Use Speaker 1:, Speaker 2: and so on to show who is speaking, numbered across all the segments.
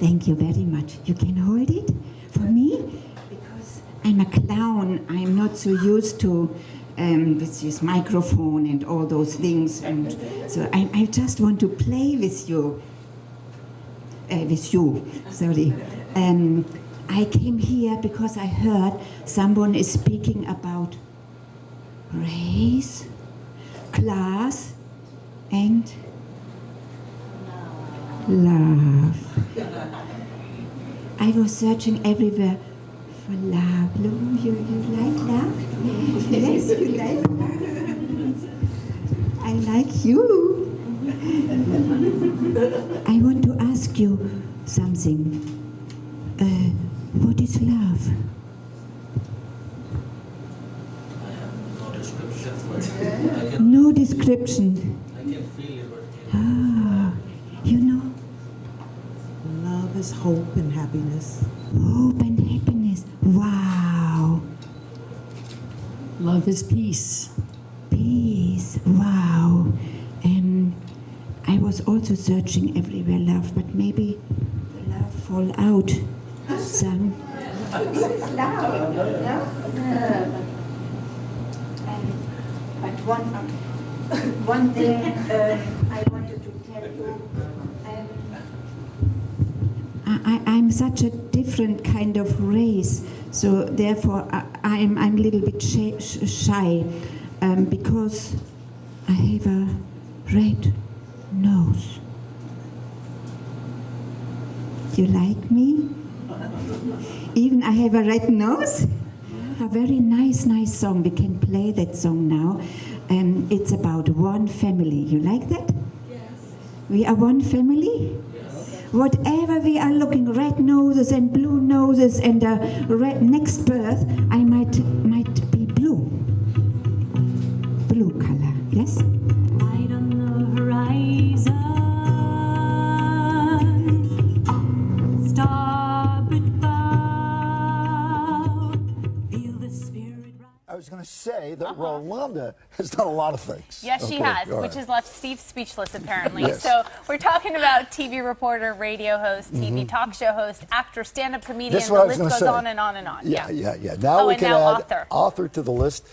Speaker 1: Thank you very much. You can hold it for me? Because I'm a clown. I'm not so used to with this microphone and all those things. And so I just want to play with you. Sorry. I came here because I heard someone is speaking about race, class, and love. I was searching everywhere for love. You like love? Yes, you like love. I like you. I want to ask you something. What is love?
Speaker 2: I have no description for it.
Speaker 1: No description.
Speaker 2: I can feel it.
Speaker 1: Ah, you know,
Speaker 3: Love is hope and happiness.
Speaker 1: hope and happiness. Wow.
Speaker 4: Love is peace.
Speaker 1: Peace. Wow. I was also searching everywhere love, but maybe the love fall out. Some. Love. But one thing I wanted to tell you. I'm such a different kind of race, so therefore I'm a little bit shy because I have a red nose. You like me? Even I have a red nose? A very nice song. We can play that song now. It's about one family. You like that? Yes. We are one family? Whatever we are looking, red noses and blue noses and a red next birth, I might be blue. Blue color, yes?
Speaker 5: Light on the horizon, starboard bow, feel the spirit rise.
Speaker 6: I was going to say that Rolonda has done a lot of things.
Speaker 7: Yes, she
Speaker 6: Okay,
Speaker 7: has,
Speaker 6: all
Speaker 7: which
Speaker 6: right.
Speaker 7: has left Steve speechless, apparently.
Speaker 6: Yes.
Speaker 7: So we're talking about TV reporter, radio host, TV talk show host, actor, stand-up comedian.
Speaker 6: That's what I
Speaker 7: The
Speaker 6: was
Speaker 7: list
Speaker 6: gonna
Speaker 7: goes
Speaker 6: say.
Speaker 7: on and on and on.
Speaker 6: Yeah. Now
Speaker 7: Oh,
Speaker 6: we
Speaker 7: and
Speaker 6: can
Speaker 7: now
Speaker 6: add
Speaker 7: author.
Speaker 6: to the list.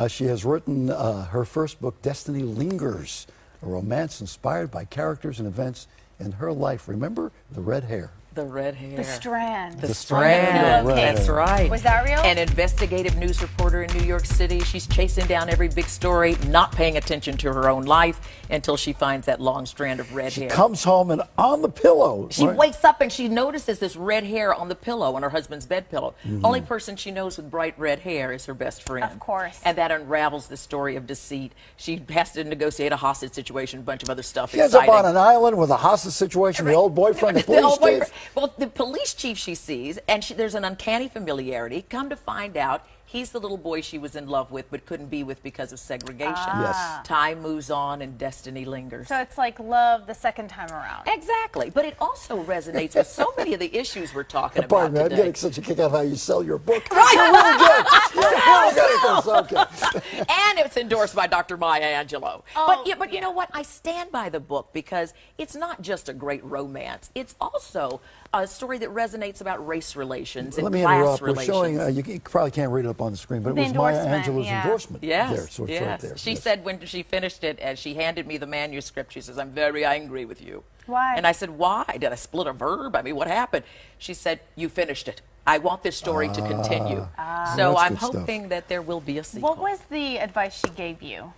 Speaker 6: She has written her first book, Destiny Lingers, a romance inspired by characters and events in her life. Remember the red hair?
Speaker 8: The red hair.
Speaker 7: The Strand.
Speaker 8: The Strand.
Speaker 6: of red
Speaker 8: That's
Speaker 6: hair.
Speaker 8: right.
Speaker 7: Was that real?
Speaker 8: An investigative news reporter in New York City. She's chasing down every big story, not paying attention to her own life until she finds that long strand of red hair.
Speaker 6: Comes home and on the pillow.
Speaker 8: She
Speaker 6: right?
Speaker 8: wakes up and she notices this red hair on the pillow, on her husband's bed pillow. Only person she knows with bright red hair is her best friend.
Speaker 7: Of course.
Speaker 8: And that unravels the story of deceit. She has to negotiate a hostage situation, a bunch of other stuff.
Speaker 6: She ends up on an island with a hostage situation, the old boyfriend, the police chief.
Speaker 8: Well, the police chief she sees, and there's an uncanny familiarity. Come to find out, he's the little boy she was in love with but couldn't be with because of segregation.
Speaker 6: Yes.
Speaker 8: Time moves on and destiny lingers.
Speaker 7: So it's like love the second time around.
Speaker 8: Exactly. But it also resonates with so many of the issues we're talking
Speaker 6: Pardon me,
Speaker 8: about
Speaker 6: I'm
Speaker 8: today.
Speaker 6: getting such a kick out of how you sell your book. Right. You're really good. You're really good at this. Okay.
Speaker 8: And it's endorsed by Dr. Maya Angelou.
Speaker 7: Oh,
Speaker 8: But you know what? I stand by the book because it's not just a great romance. It's also a story that resonates about race relations and
Speaker 6: Let me
Speaker 8: class
Speaker 6: interrupt. We're
Speaker 8: relations.
Speaker 6: showing, you probably can't read it up on the screen, but
Speaker 7: The
Speaker 6: it was Maya
Speaker 7: endorsement,
Speaker 6: Angelou's
Speaker 7: yeah.
Speaker 6: endorsement
Speaker 8: Yes,
Speaker 6: there. So it's
Speaker 8: yes.
Speaker 6: right there.
Speaker 8: She
Speaker 6: Yes.
Speaker 8: said when she finished it, and she handed me the manuscript, she says, "I'm very angry with you."
Speaker 7: Why?
Speaker 8: And I said, "Why? Did I split a verb? I mean, what happened?" She said, "You finished it. I want this story to continue." So
Speaker 6: That's
Speaker 8: I'm
Speaker 6: good stuff.
Speaker 8: hoping that there will be a sequel.
Speaker 7: What was the advice she gave you?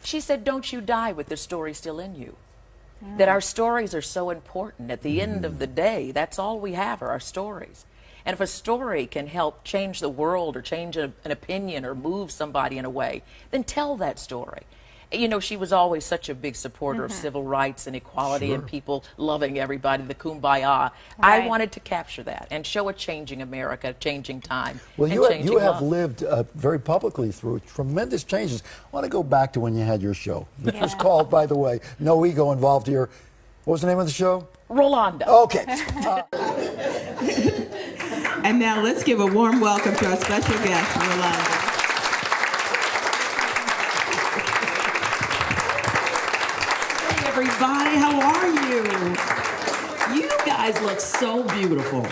Speaker 8: She said, "Don't you die with the story still in you." That our stories are so important. At the end of the day, that's all we have are our stories. And if a story can help change the world or change an opinion or move somebody in a way, then tell that story. You know, she was always such a big supporter of civil rights and equality and people loving everybody, the kumbaya. I
Speaker 7: Right.
Speaker 8: wanted to capture that and show a changing America, a changing time.
Speaker 6: Well,
Speaker 8: and
Speaker 6: you
Speaker 8: changing
Speaker 6: have
Speaker 8: love.
Speaker 6: lived very publicly through tremendous changes. I want to go back to when you had your show, which was called, by the way, no ego involved here. What was the name of the show?
Speaker 8: Rolonda.
Speaker 6: Okay.
Speaker 9: And now let's give a warm welcome to our special guest, Rolonda. Hey everybody, how are you? You guys guys look so beautiful.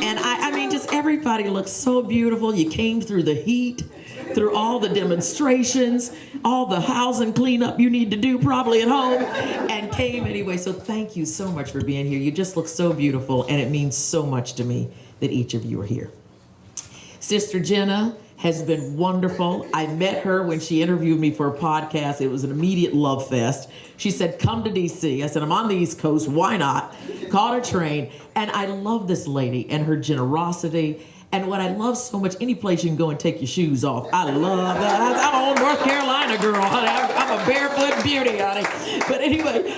Speaker 9: And I mean, just everybody looks so beautiful. You came through the heat, through all the demonstrations, all the housing cleanup you need to do probably at home, and came anyway. So thank you so much for being here. You just look so beautiful, and it means so much to me that each of you are here. Sister Jenna has been wonderful. I met her when she interviewed me for a podcast. It was an immediate love fest. She said, come to DC. I said, I'm on the East Coast. Why not? Caught a train. And I love this lady and her generosity. And what I love so much, any place you can go and take your shoes off. I love that. I'm an old North Carolina girl, honey. I'm a barefoot beauty, honey. But anyway,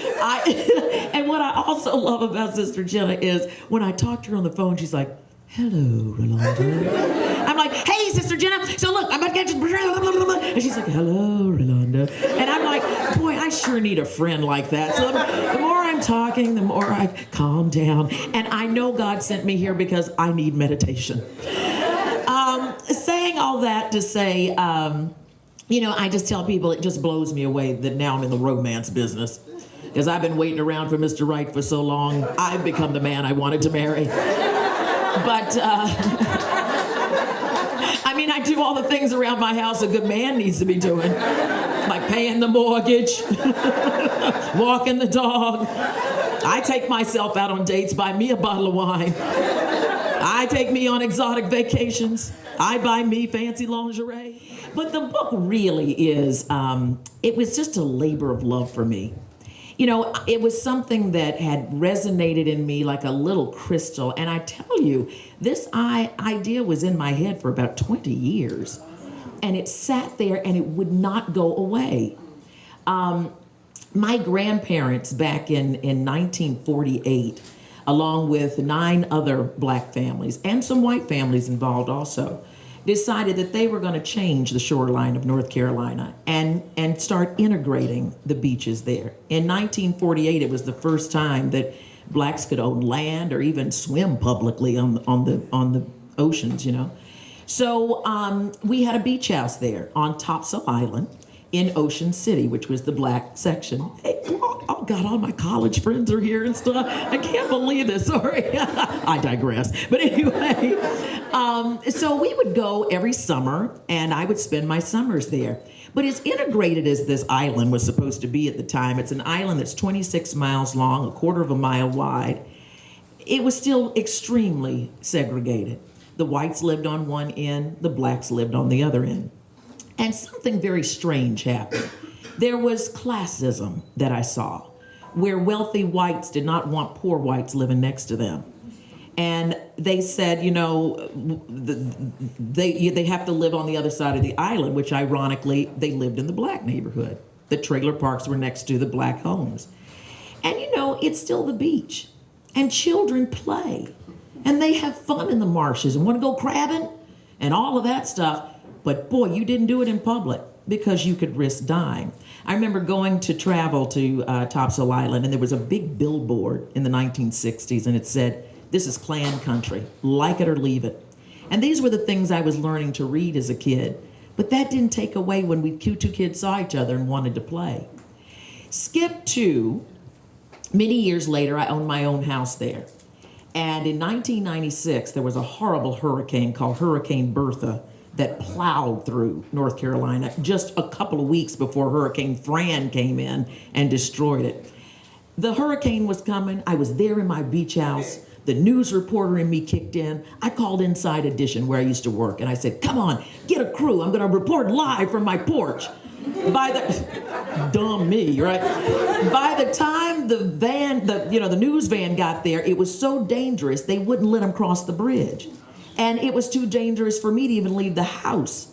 Speaker 9: and what I also love about Sister Jenna is when I talk to her on the phone, she's like, hello, Rolonda. I'm like, hey, Sister Jenna. So look, I'm about to get you. And she's like, hello, Rolonda. And I'm like, boy, I sure need a friend like that. So the more I'm talking, the more I calm down. And I know God sent me here because I need meditation. Saying all that to say, you know, I just tell people it just blows me away that now I'm in the romance business. Because I've been waiting around for Mr. Right for so long, I've become the man I wanted to marry. But, I mean, I do all the things around my house a good man needs to be doing. Like paying the mortgage, walking the dog. I take myself out on dates, buy me a bottle of wine. I take me on exotic vacations. I buy me fancy lingerie. But the book really is, it was just a labor of love for me. You know, it was something that had resonated in me like a little crystal. And I tell you, this idea was in my head for about 20 years. And it sat there and it would not go away. My grandparents back in 1948, along with 9 other black families and some white families involved also, decided that they were going to change the shoreline of North Carolina and start integrating the beaches there. In 1948, it was the first time that blacks could own land or even swim publicly on the oceans, you know. So we had a beach house there on Topsail Island in Ocean City, which was the black section. Hey, oh God, all my college friends are here and stuff. I can't believe this, sorry. I digress. But anyway, so we would go every summer and I would spend my summers there. But as integrated as this island was supposed to be at the time, it's an island that's 26 miles long, 1/4 of a mile wide. It was still extremely segregated. The whites lived on one end, the blacks lived on the other end. And something very strange happened. There was classism that I saw, where wealthy whites did not want poor whites living next to them. And they said, you know, they have to live on the other side of the island, which ironically, they lived in the black neighborhood. The trailer parks were next to the black homes. And you know, it's still the beach. And children play. And they have fun in the marshes and want to go crabbing and all of that stuff. But boy, you didn't do it in public because you could risk dying. I remember going to travel to Topsail Island, and there was a big billboard in the 1960s, and it said, "This is Klan country, like it or leave it." And these were the things I was learning to read as a kid. But that didn't take away when we two kids saw each other and wanted to play. Skip to, many years later, I owned my own house there. And in 1996, there was a horrible hurricane called Hurricane Bertha that plowed through North Carolina just a couple of weeks before Hurricane Fran came in and destroyed it. The hurricane was coming. I was there in my beach house. The news reporter in me kicked in. I called Inside Edition where I used to work, and I said, come on, get a crew. I'm going to report live from my porch. Dumb me, right? By the time the news van got there, it was so dangerous, they wouldn't let them cross the bridge. And it was too dangerous for me to even leave the house.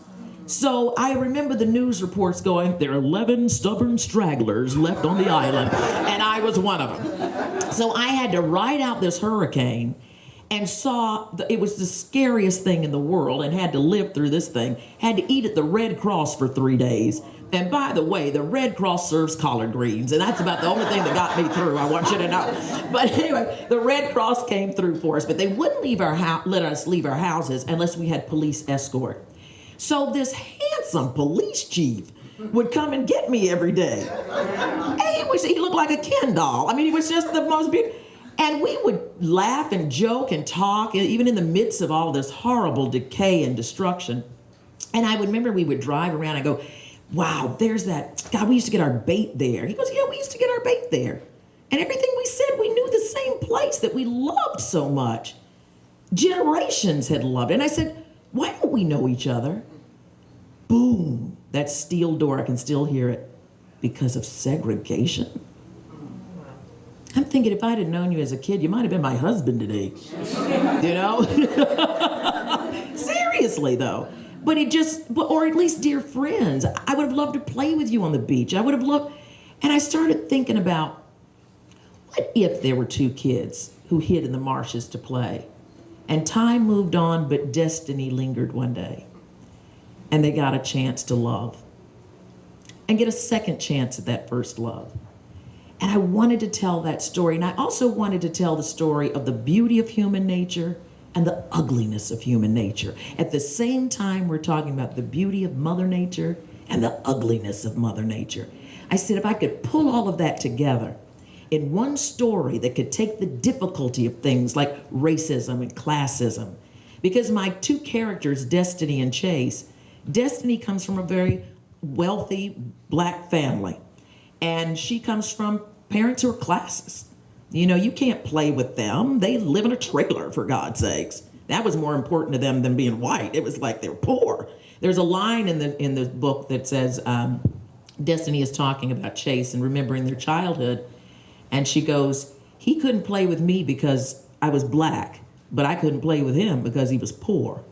Speaker 9: So I remember the news reports going, there are 11 stubborn stragglers left on the island, and I was one of them. So I had to ride out this hurricane and it was the scariest thing in the world, and had to live through this thing. Had to eat at the Red Cross for 3 days. And by the way, the Red Cross serves collard greens, and that's about the only thing that got me through, I want you to know. But anyway, the Red Cross came through for us, but they wouldn't let us leave our houses unless we had police escort. So this handsome police chief would come and get me every day. And he looked like a Ken doll. I mean, he was just the most beautiful. And we would laugh and joke and talk, even in the midst of all this horrible decay and destruction. And I would remember we would drive around and go, wow, there's that, God, we used to get our bait there. He goes, yeah, we used to get our bait there. And everything we said, we knew the same place that we loved so much. Generations had loved it. And I said, why don't we know each other? Boom, that steel door, I can still hear it. Because of segregation. I'm thinking if I'd have known you as a kid, you might have been my husband today. You know? Seriously, though. But it just, or at least dear friends. I would have loved to play with you on the beach. I would have loved, and I started thinking about, what if there were two kids who hid in the marshes to play? And time moved on, but destiny lingered one day. And they got a chance to love. And get a second chance at that first love. And I wanted to tell that story. And I also wanted to tell the story of the beauty of human nature and the ugliness of human nature. At the same time, we're talking about the beauty of Mother Nature and the ugliness of Mother Nature. I said, if I could pull all of that together in one story that could take the difficulty of things like racism and classism, because my two characters, Destiny and Chase, Destiny comes from a very wealthy black family, and she comes from parents who are classist. You know, you can't play with them. They live in a trailer, for God's sakes. That was more important to them than being white. It was like they were poor. There's a line in the book that says, Destiny is talking about Chase and remembering their childhood, and she goes, he couldn't play with me because I was black, but I couldn't play with him because he was poor.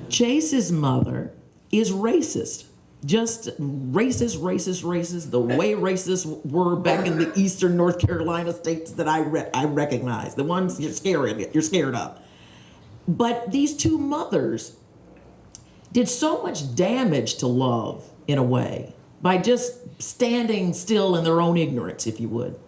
Speaker 9: Chase's mother is racist. Just racist, the way racists were back in the eastern North Carolina states that I recognize, the ones you're scared of. But these two mothers did so much damage to love, in a way, by just standing still in their own ignorance, if you would.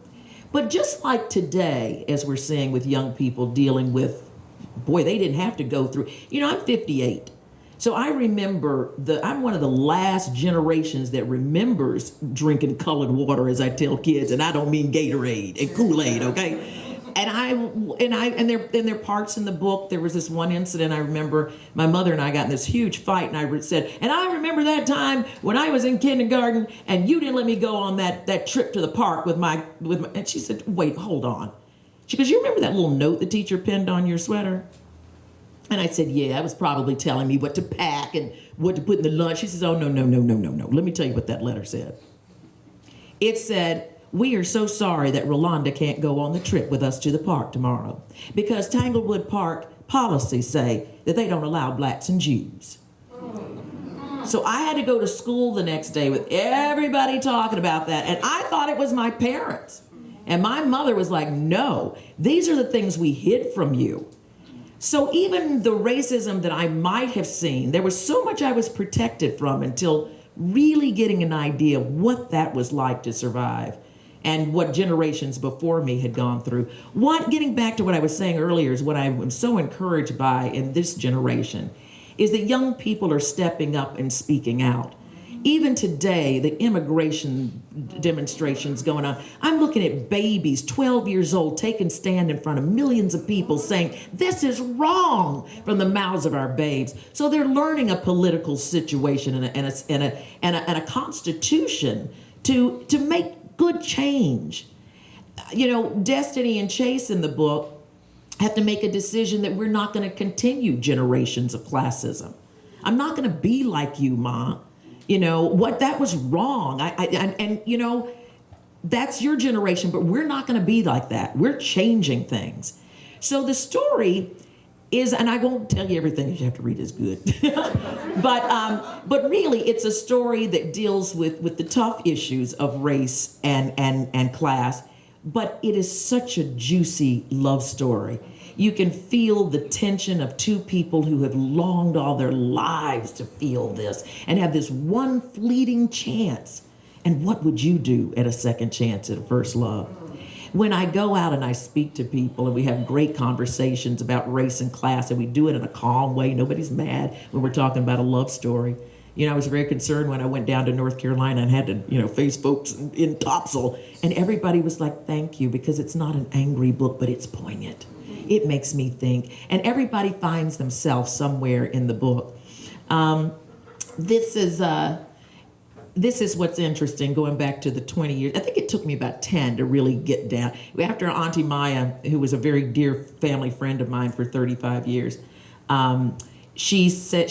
Speaker 9: But just like today, as we're seeing with young people dealing with, boy, they didn't have to go through, you know, I'm 58. So I remember, I'm one of the last generations that remembers drinking colored water, as I tell kids, and I don't mean Gatorade and Kool-Aid, okay? And there are parts in the book. There was this one incident I remember. My mother and I got in this huge fight, and I said, and I remember that time when I was in kindergarten, and you didn't let me go on that trip to the park with my. And she said, wait, hold on. She goes, you remember that little note the teacher pinned on your sweater? And I said, yeah, I was probably telling me what to pack and what to put in the lunch. She says, oh, no. Let me tell you what that letter said. It said, we are so sorry that Rolonda can't go on the trip with us to the park tomorrow because Tanglewood Park policies say that they don't allow blacks and Jews. So I had to go to school the next day with everybody talking about that. And I thought it was my parents. And my mother was like, no, these are the things we hid from you. So even the racism that I might have seen, there was so much I was protected from until really getting an idea of what that was like to survive and what generations before me had gone through. Getting back to what I was saying earlier is what I am so encouraged by in this generation is that young people are stepping up and speaking out. Even today, the immigration demonstrations going on, I'm looking at babies, 12 years old, taking stand in front of millions of people saying, this is wrong, from the mouths of our babes. So they're learning a political situation and a constitution to make good change. You know, Destiny and Chase in the book have to make a decision that we're not going to continue generations of classism. I'm not going to be like you, Ma. You know, what that was wrong. And you know, that's your generation, but we're not going to be like that. We're changing things. So the story is, and I won't tell you everything, you have to read it, is good. but really it's a story that deals with the tough issues of race and class, but it is such a juicy love story. You can feel the tension of two people who have longed all their lives to feel this and have this one fleeting chance. And what would you do at a second chance at a first love? When I go out and I speak to people and we have great conversations about race and class, and we do it in a calm way, nobody's mad when we're talking about a love story. I was very concerned when I went down to North Carolina and had to, face folks in Topsail, and everybody was like, thank you, because it's not an angry book, but it's poignant. It makes me think. And everybody finds themselves somewhere in the book. This is what's interesting, going back to the 20 years. I think it took me about 10 to really get down. After Auntie Maya, who was a very dear family friend of mine for 35 years, she said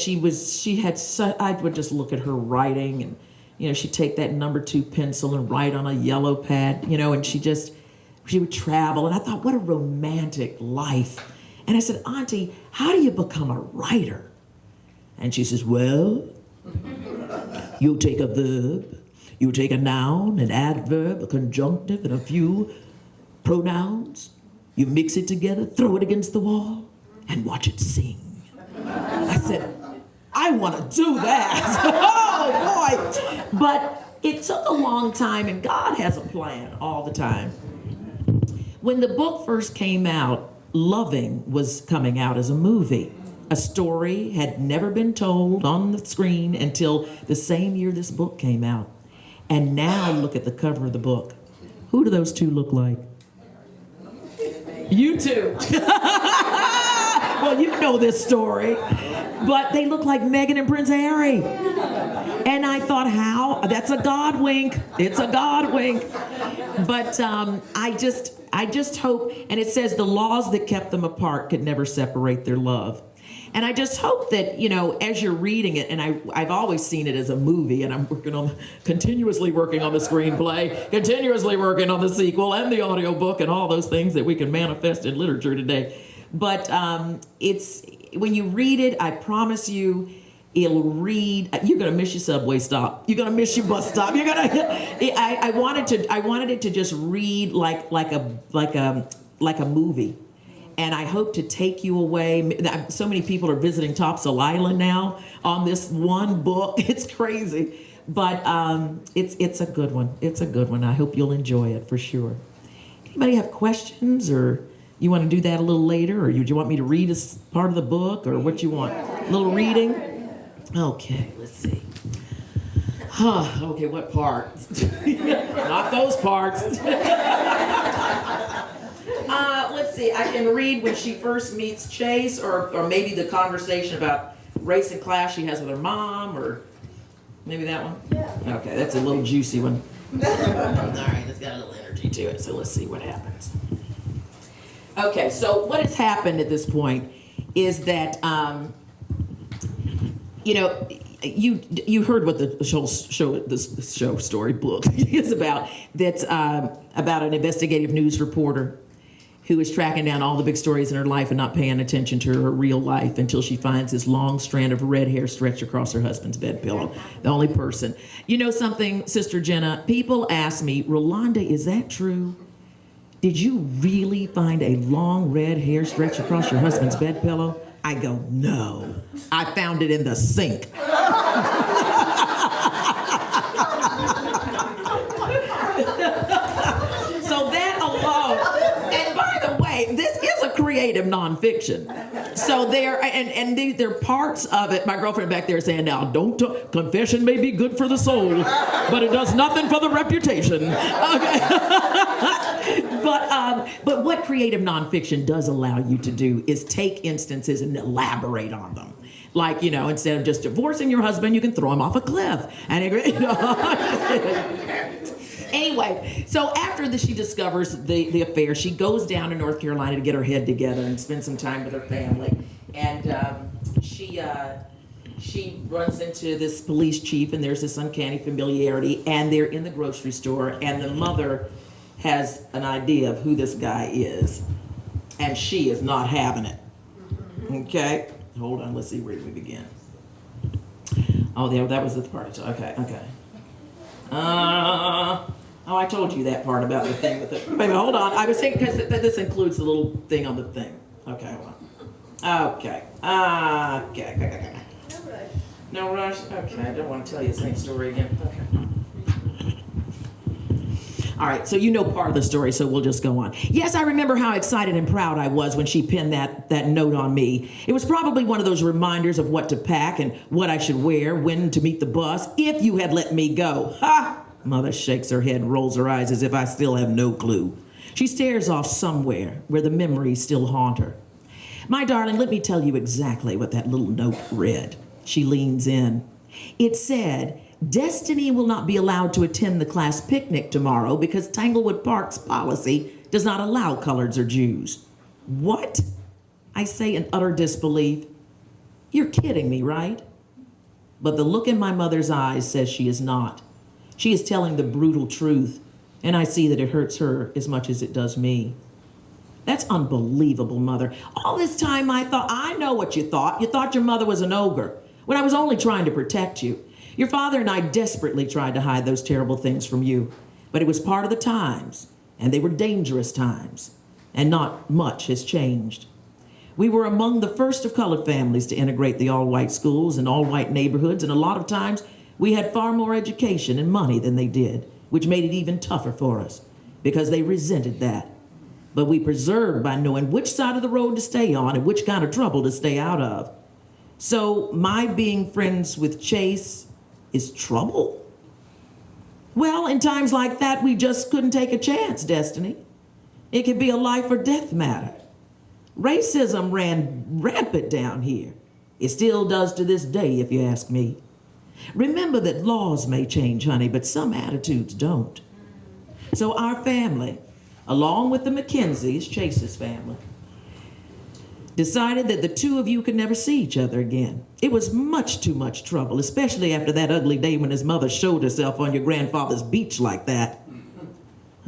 Speaker 9: I would just look at her writing, and, she'd take that number 2 pencil and write on a yellow pad, and she would travel. And I thought, what a romantic life. And I said, Auntie, how do you become a writer? And she says, well, you'll take a verb, you'll take a noun, an adverb, a conjunctive, and a few pronouns. You mix it together, throw it against the wall, and watch it sing. I said, I want to do that. Oh, boy. But it took a long time, and God has a plan all the time. When the book first came out, Loving was coming out as a movie. A story had never been told on the screen until the same year this book came out. And now look at the cover of the book. Who do those two look like? You two. Well, you know this story. But they look like Meghan and Prince Harry. And I thought, how? That's a God wink. It's a God wink. But I just hope, and it says the laws that kept them apart could never separate their love. And I just hope that, as you're reading it, and I've always seen it as a movie, and I'm continuously working on the screenplay, continuously working on the sequel and the audiobook and all those things that we can manifest in literature today. But it's, when you read it, I promise you, you're gonna miss your subway stop. You're gonna miss your bus stop. I wanted it to just read like a movie. And I hope to take you away. So many people are visiting Topsail Island now on this one book. It's crazy. But it's a good one. It's a good one. I hope you'll enjoy it for sure. Anybody have questions, or you want to do that a little later, or do you want me to read a part of the book, or what you want? A little reading? Okay, let's see. Okay, what part? Not those parts. Let's see, I can read when she first meets Chase, or maybe the conversation about race and class she has with her mom, or maybe that one? Yeah. Okay, that's a little juicy one. All right, it's got a little energy to it, so let's see what happens. Okay, so what has happened at this point is that, you heard what the show story book is about. That's about an investigative news reporter who is tracking down all the big stories in her life and not paying attention to her real life until she finds this long strand of red hair stretched across her husband's bed pillow. The only person. You know something, Sister Jenna? People ask me, Rolonda, is that true? Did you really find a long red hair stretched across your husband's bed pillow? I go, no. I found it in the sink. So that alone, and by the way, this is a creative nonfiction. So there are parts of it. My girlfriend back there saying, now, confession may be good for the soul, but it does nothing for the reputation. Okay. But what creative nonfiction does allow you to do is take instances and elaborate on them. Like, instead of just divorcing your husband, you can throw him off a cliff. And anyway, so after she discovers the affair, she goes down to North Carolina to get her head together and spend some time with her family. And she runs into this police chief, and there's this uncanny familiarity, and they're in the grocery store, and the mother has an idea of who this guy is, and she is not having it. Okay? Hold on, let's see where we begin. Oh, that was the part. Okay. I told you that part about the thing with the... Wait, hold on. I was saying, because this includes the little thing on the thing. Okay, hold on. Okay. No rush? Okay, I don't want to tell you the same story again. Okay. All right, so you know part of the story, so we'll just go on. Yes, I remember how excited and proud I was when she pinned that note on me. It was probably one of those reminders of what to pack and what I should wear, when to meet the bus, if you had let me go. Ha! Mother shakes her head and rolls her eyes as if I still have no clue. She stares off somewhere where the memories still haunt her. My darling, let me tell you exactly what that little note read. She leans in. It said, Destiny will not be allowed to attend the class picnic tomorrow because Tanglewood Park's policy does not allow coloreds or Jews. What? I say in utter disbelief. You're kidding me, right? But the look in my mother's eyes says she is not. She is telling the brutal truth, and I see that it hurts her as much as it does me. That's unbelievable, Mother. All this time I know what you thought. You thought your mother was an ogre, when I was only trying to protect you. Your father and I desperately tried to hide those terrible things from you, but it was part of the times, and they were dangerous times, and not much has changed. We were among the first of colored families to integrate the all-white schools and all-white neighborhoods, and a lot of times we had far more education and money than they did, which made it even tougher for us, because they resented that. But we persevered by knowing which side of the road to stay on and which kind of trouble to stay out of. So my being friends with Chase is trouble? Well, in times like that, we just couldn't take a chance, Destiny. It could be a life or death matter. Racism ran rampant down here. It still does to this day, if you ask me. Remember that laws may change, honey, but some attitudes don't. So our family, along with the Mackenzies, Chase's family, decided that the two of you could never see each other again. It was much too much trouble, especially after that ugly day when his mother showed herself on your grandfather's beach like that.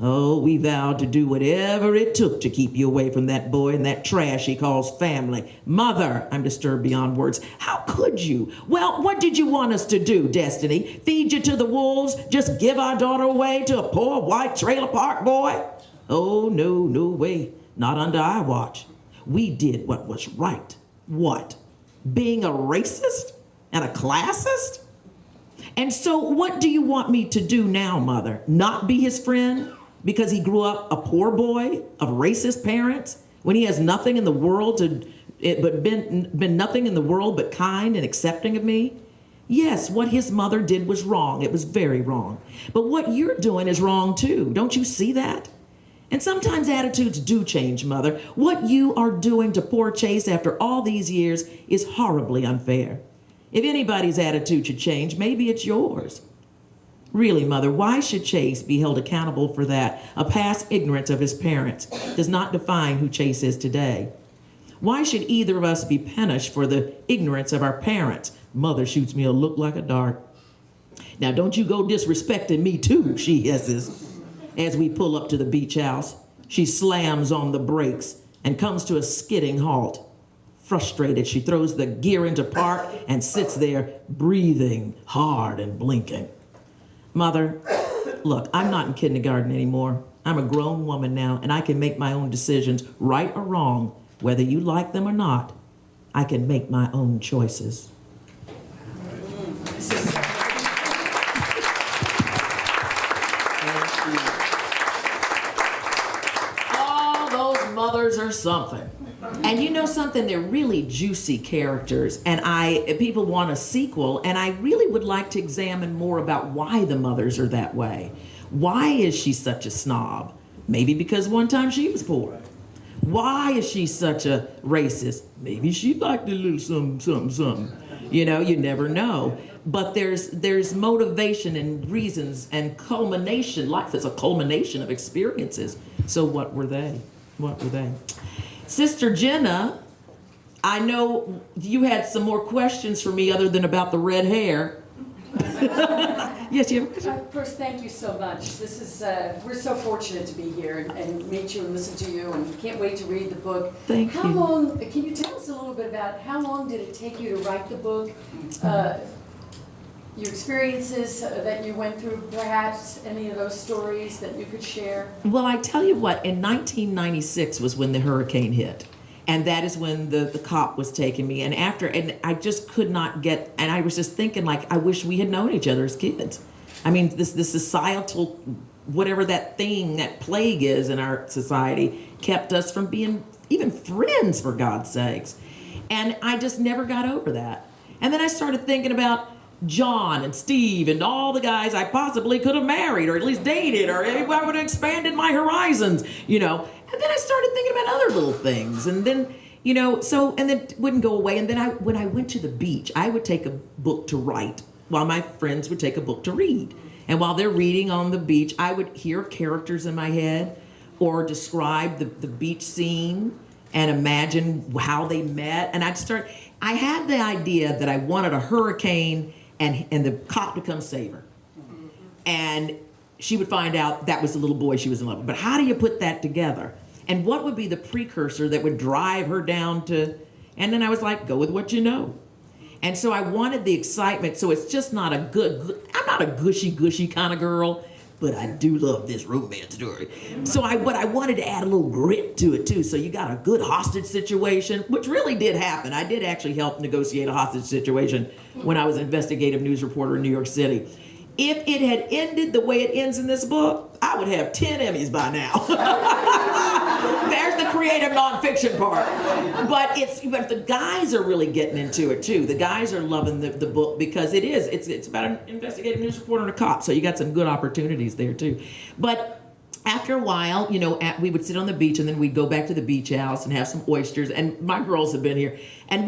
Speaker 9: Oh, we vowed to do whatever it took to keep you away from that boy and that trash he calls family. Mother, I'm disturbed beyond words. How could you? Well, what did you want us to do, Destiny? Feed you to the wolves? Just give our daughter away to a poor white trailer park boy? Oh, no, no way. Not under our watch. We did what was right. What? Being a racist and a classist? And so what do you want me to do now, Mother? Not be his friend because he grew up a poor boy of racist parents when he has nothing in the world but been nothing in the world but kind and accepting of me? Yes, what his mother did was wrong. It was very wrong. But what you're doing is wrong too. Don't you see that? And sometimes attitudes do change, Mother. What you are doing to poor Chase after all these years is horribly unfair. If anybody's attitude should change, maybe it's yours. Really, Mother, why should Chase be held accountable for that? A past ignorance of his parents does not define who Chase is today. Why should either of us be punished for the ignorance of our parents? Mother shoots me a look like a dart. Now, don't you go disrespecting me too, she hisses. As we pull up to the beach house, she slams on the brakes and comes to a skidding halt. Frustrated, she throws the gear into park and sits there breathing hard and blinking. Mother, look, I'm not in kindergarten anymore. I'm a grown woman now, and I can make my own decisions, right or wrong, whether you like them or not. I can make my own choices. Mothers or something. And you know something, they're really juicy characters, and people want a sequel, and I really would like to examine more about why the mothers are that way. Why is she such a snob? Maybe because one time she was poor. Why is she such a racist? Maybe she liked a little something. You know, you never know. But there's motivation and reasons and culmination. Life is a culmination of experiences. So what were they? What were they? Sister Jenna, I know you had some more questions for me other than about the red hair. Yes, you have a question?
Speaker 4: First, thank you so much. This is we're so fortunate to be here and meet you and listen to you, and can't wait to read the book.
Speaker 9: Thank you.
Speaker 4: How long? Can you tell us a little bit about how long did it take you to write the book? Your experiences that you went through, perhaps any of those stories that you could share?
Speaker 9: Well, I tell you what, in 1996 was when the hurricane hit. And that is when the cop was taking me. And I just could not get, and I was just thinking, like, I wish we had known each other as kids. I mean, this societal whatever that thing, that plague is in our society, kept us from being even friends, for God's sakes. And I just never got over that. And then I started thinking about John and Steve and all the guys I possibly could have married or at least dated, or I would have expanded my horizons, you know. And then I started thinking about other little things. And then, you know, and then it wouldn't go away. And then when I went to the beach, I would take a book to write while my friends would take a book to read. And while they're reading on the beach, I would hear characters in my head or describe the beach scene and imagine how they met. And I had the idea that I wanted a hurricane and the cop to come save her. And she would find out that was the little boy she was in love with. But how do you put that together? And what would be the precursor that would drive her down to, and then I was like, go with what you know. And so I wanted the excitement, so it's just not I'm not a gushy kind of girl, but I do love this romance story. So I wanted to add a little grit to it too. So you got a good hostage situation, which really did happen. I did actually help negotiate a hostage situation when I was an investigative news reporter in New York City. If it had ended the way it ends in this book, I would have 10 Emmys by now. There's the creative nonfiction part. But the guys are really getting into it too. The guys are loving the book because it's about an investigative news reporter and a cop. So you got some good opportunities there too. But after a while, you know, we would sit on the beach and then we'd go back to the beach house and have some oysters. And my girls have been here. And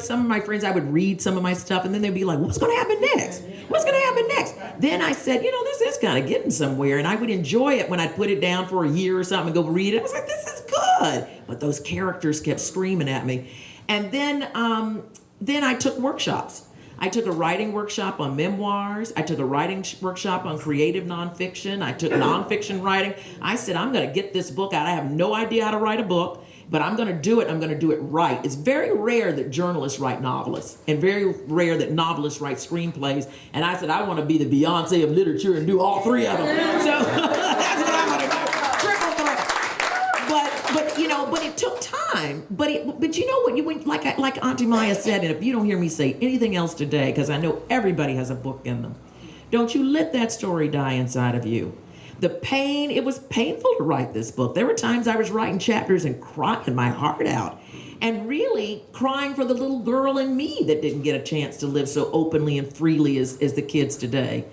Speaker 9: some of my friends, I would read some of my stuff and then they'd be like, what's going to happen next? What's going to happen next? Then I said, this is kind of getting somewhere. And I would enjoy it when I'd put it down for a year or something and go read it. I was like, this is good. But those characters kept screaming at me. And then I took workshops. I took a writing workshop on memoirs. I took a writing workshop on creative nonfiction. I took nonfiction writing. I said, I'm going to get this book out. I have no idea how to write a book, but I'm going to do it. I'm going to do it right. It's very rare that journalists write novelists and very rare that novelists write screenplays. And I said, I want to be the Beyonce of literature and do all three of them. So that's what I want to do. Triple threat. But it took time. But you know what? Like Auntie Maya said, and if you don't hear me say anything else today, because I know everybody has a book in them, don't you let that story die inside of you. The pain, it was painful to write this book. There were times I was writing chapters and crying my heart out. And really crying for the little girl in me that didn't get a chance to live so openly and freely as the kids today.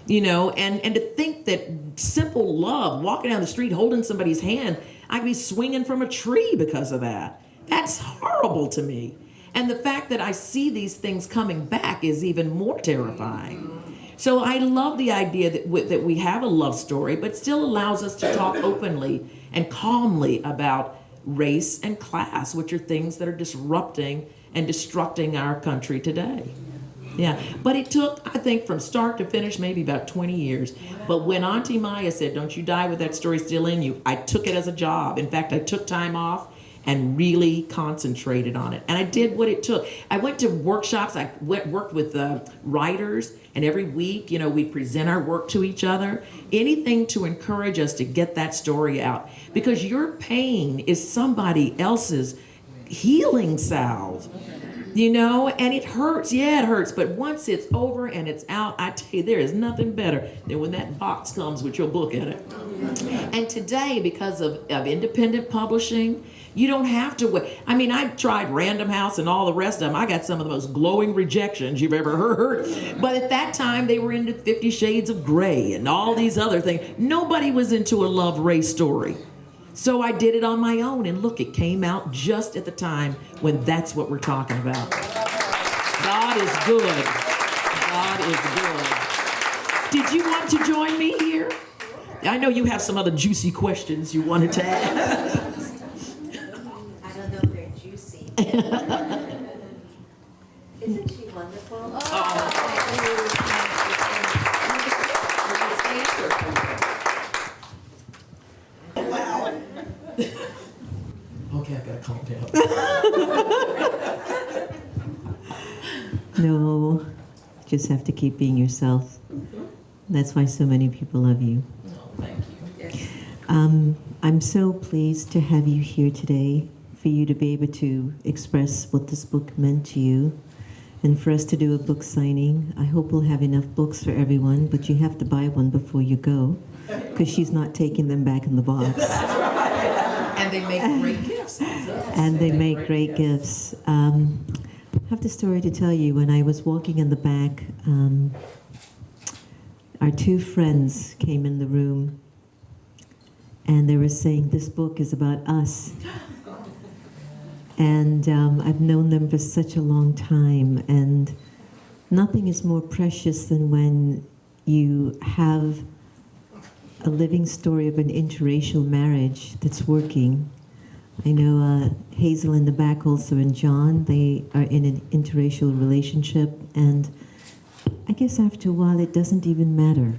Speaker 9: And to think that simple love, walking down the street, holding somebody's hand, I'd be swinging from a tree because of that. That's horrible to me. And the fact that I see these things coming back is even more terrifying. So I love the idea that we have a love story, but still allows us to talk openly and calmly about race and class, which are things that are disrupting and destructing our country today. Yeah, but it took, I think, from start to finish, maybe about 20 years. But when Auntie Maya said, don't you die with that story still in you, I took it as a job. In fact, I took time off and really concentrated on it. And I did what it took. I went to workshops. I worked with writers, and every week, we'd present our work to each other. Anything to encourage us to get that story out. Because your pain is somebody else's healing salve. And it hurts. Yeah, it hurts. But once it's over and it's out, I tell you, there is nothing better than when that box comes with your book in it. And today, because of independent publishing, you don't have to wait. I mean, I tried Random House and all the rest of them. I got some of the most glowing rejections you've ever heard. But at that time, they were into 50 Shades of Grey and all these other things. Nobody was into a love race story. So I did it on my own, and look, it came out just at the time when that's what we're talking about. God is good. God is good. Did you want to join me here? I know you have some other juicy questions you wanted to ask.
Speaker 10: I don't know if they're juicy. Isn't she wonderful?
Speaker 9: Okay, I gotta calm down.
Speaker 10: No, just have to keep being yourself. That's why so many people love you.
Speaker 9: Oh, thank you.
Speaker 10: I'm so pleased to have you here today, for you to be able to express what this book meant to you. and for us to do a book signing. I hope we'll have enough books for everyone, but you have to buy one before you go, because she's not taking them back in the box.
Speaker 9: And they make great gifts.
Speaker 10: And they make great gifts. I have the story to tell you. When I was walking in the back, our two friends came in the room, and they were saying, this book is about us. And I've known them for such a long time, and nothing is more precious than when you have a living story of an interracial marriage that's working. I know Hazel in the back also, and John, they are in an interracial relationship, and I guess after a while it doesn't even matter.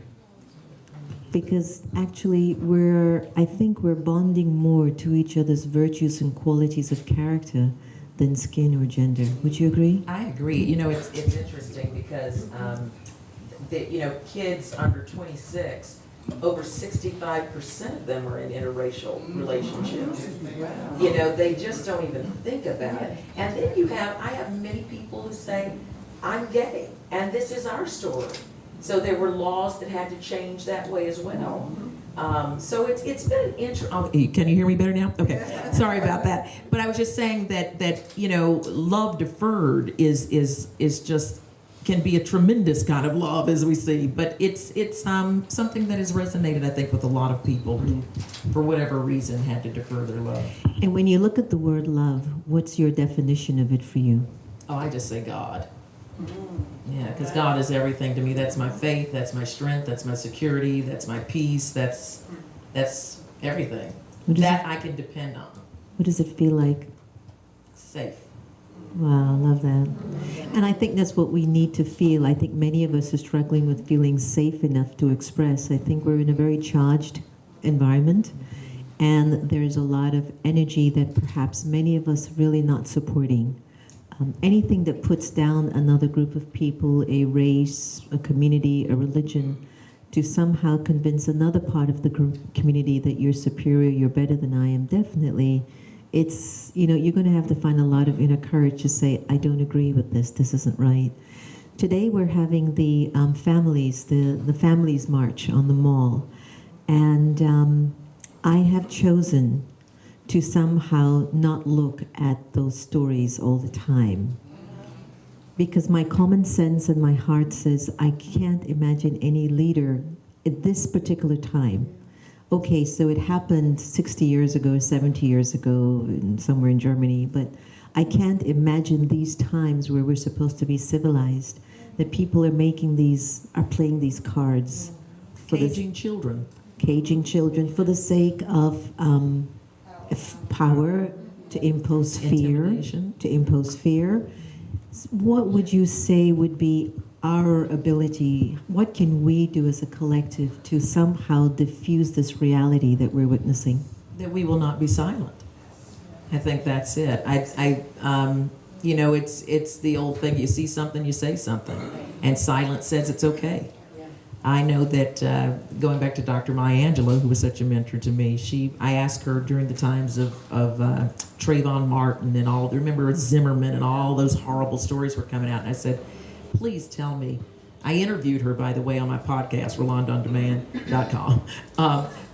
Speaker 10: Because actually I think we're bonding more to each other's virtues and qualities of character than skin or gender. Would you agree?
Speaker 9: I agree. You know, it's interesting because, kids under 26, over 65% of them are in interracial relationships. You know, they just don't even think about it. And then I have many people who say, I'm gay, and this is our story. So there were laws that had to change that way as well. So it's been an interesting.
Speaker 11: Oh, can you hear me better now? Okay, sorry about that. But I was just saying that love deferred is just can be a tremendous kind of love, as we see. But it's something that has resonated, I think, with a lot of people who, for whatever reason, had to defer their love.
Speaker 10: And when you look at the word love, what's your definition of it for you?
Speaker 11: Oh, I just say God. Yeah, because God is everything to me. That's my faith, that's my strength, that's my security, that's my peace, that's everything. That I can depend on.
Speaker 10: What does it feel like?
Speaker 11: Safe.
Speaker 10: Wow, I love that. And I think that's what we need to feel. I think many of us are struggling with feeling safe enough to express. I think we're in a very charged environment, and there's a lot of energy that perhaps many of us really not supporting. Anything that puts down another group of people, a race, a community, a religion, to somehow convince another part of the community that you're superior, you're better than I am, definitely, it's, you're going to have to find a lot of inner courage to say, I don't agree with this isn't right. Today we're having the families, the families march on the mall, and I have chosen to somehow not look at those stories all the time. Because my common sense and my heart says, I can't imagine any leader at this particular time. Okay, so it happened 60 years ago, 70 years ago, somewhere in Germany, but I can't imagine these times where we're supposed to be civilized, that people are playing these cards.
Speaker 11: Caging children.
Speaker 10: Caging children for the sake of power, to impose fear. What would you say would be our ability? What can we do as a collective to somehow diffuse this reality that we're witnessing?
Speaker 11: That we will not be silent. I think that's it. It's the old thing. You see something, you say something, and silence says it's okay. I know that going back to Dr. Maya Angelou, who was such a mentor to me, I asked her during the times of Trayvon Martin and all, remember Zimmerman and all those horrible stories were coming out, and I said, please tell me. I interviewed her, by the way, on my podcast, rolondaondemand.com.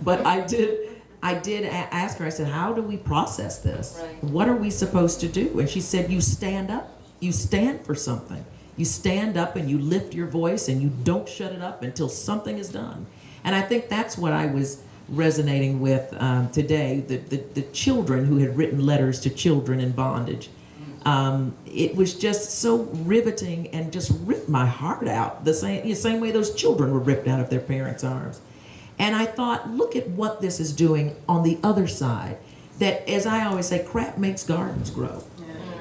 Speaker 11: But I did ask her, I said, how do we process this? Right. What are we supposed to do? And she said, you stand up, you stand for something. You stand up and you lift your voice and you don't shut it up until something is done. And I think that's what I was resonating with today, the children who had written letters to children in bondage. It was just so riveting and just ripped my heart out, the same way those children were ripped out of their parents' arms. And I thought, look at what this is doing on the other side, that, as I always say, crap makes gardens grow.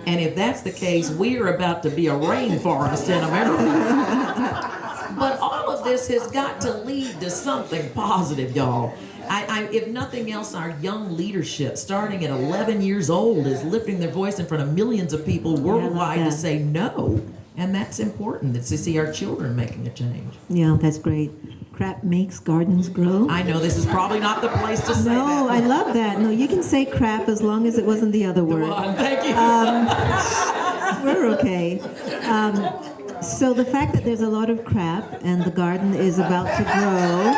Speaker 11: And if that's the case, we are about to be a rainforest in America. But all of this has got to lead to something positive, y'all. If nothing else, our young leadership, starting at 11 years old, is lifting their voice in front of millions of people worldwide to say no. And that's important, to see our children making a change.
Speaker 10: Yeah, that's great. Crap makes gardens grow.
Speaker 11: I know this is probably not the place to say that.
Speaker 10: No, I love that. No, you can say crap as long as it wasn't the other word.
Speaker 11: Come on, thank you.
Speaker 10: We're okay. So the fact that there's a lot of crap and the garden is about to grow,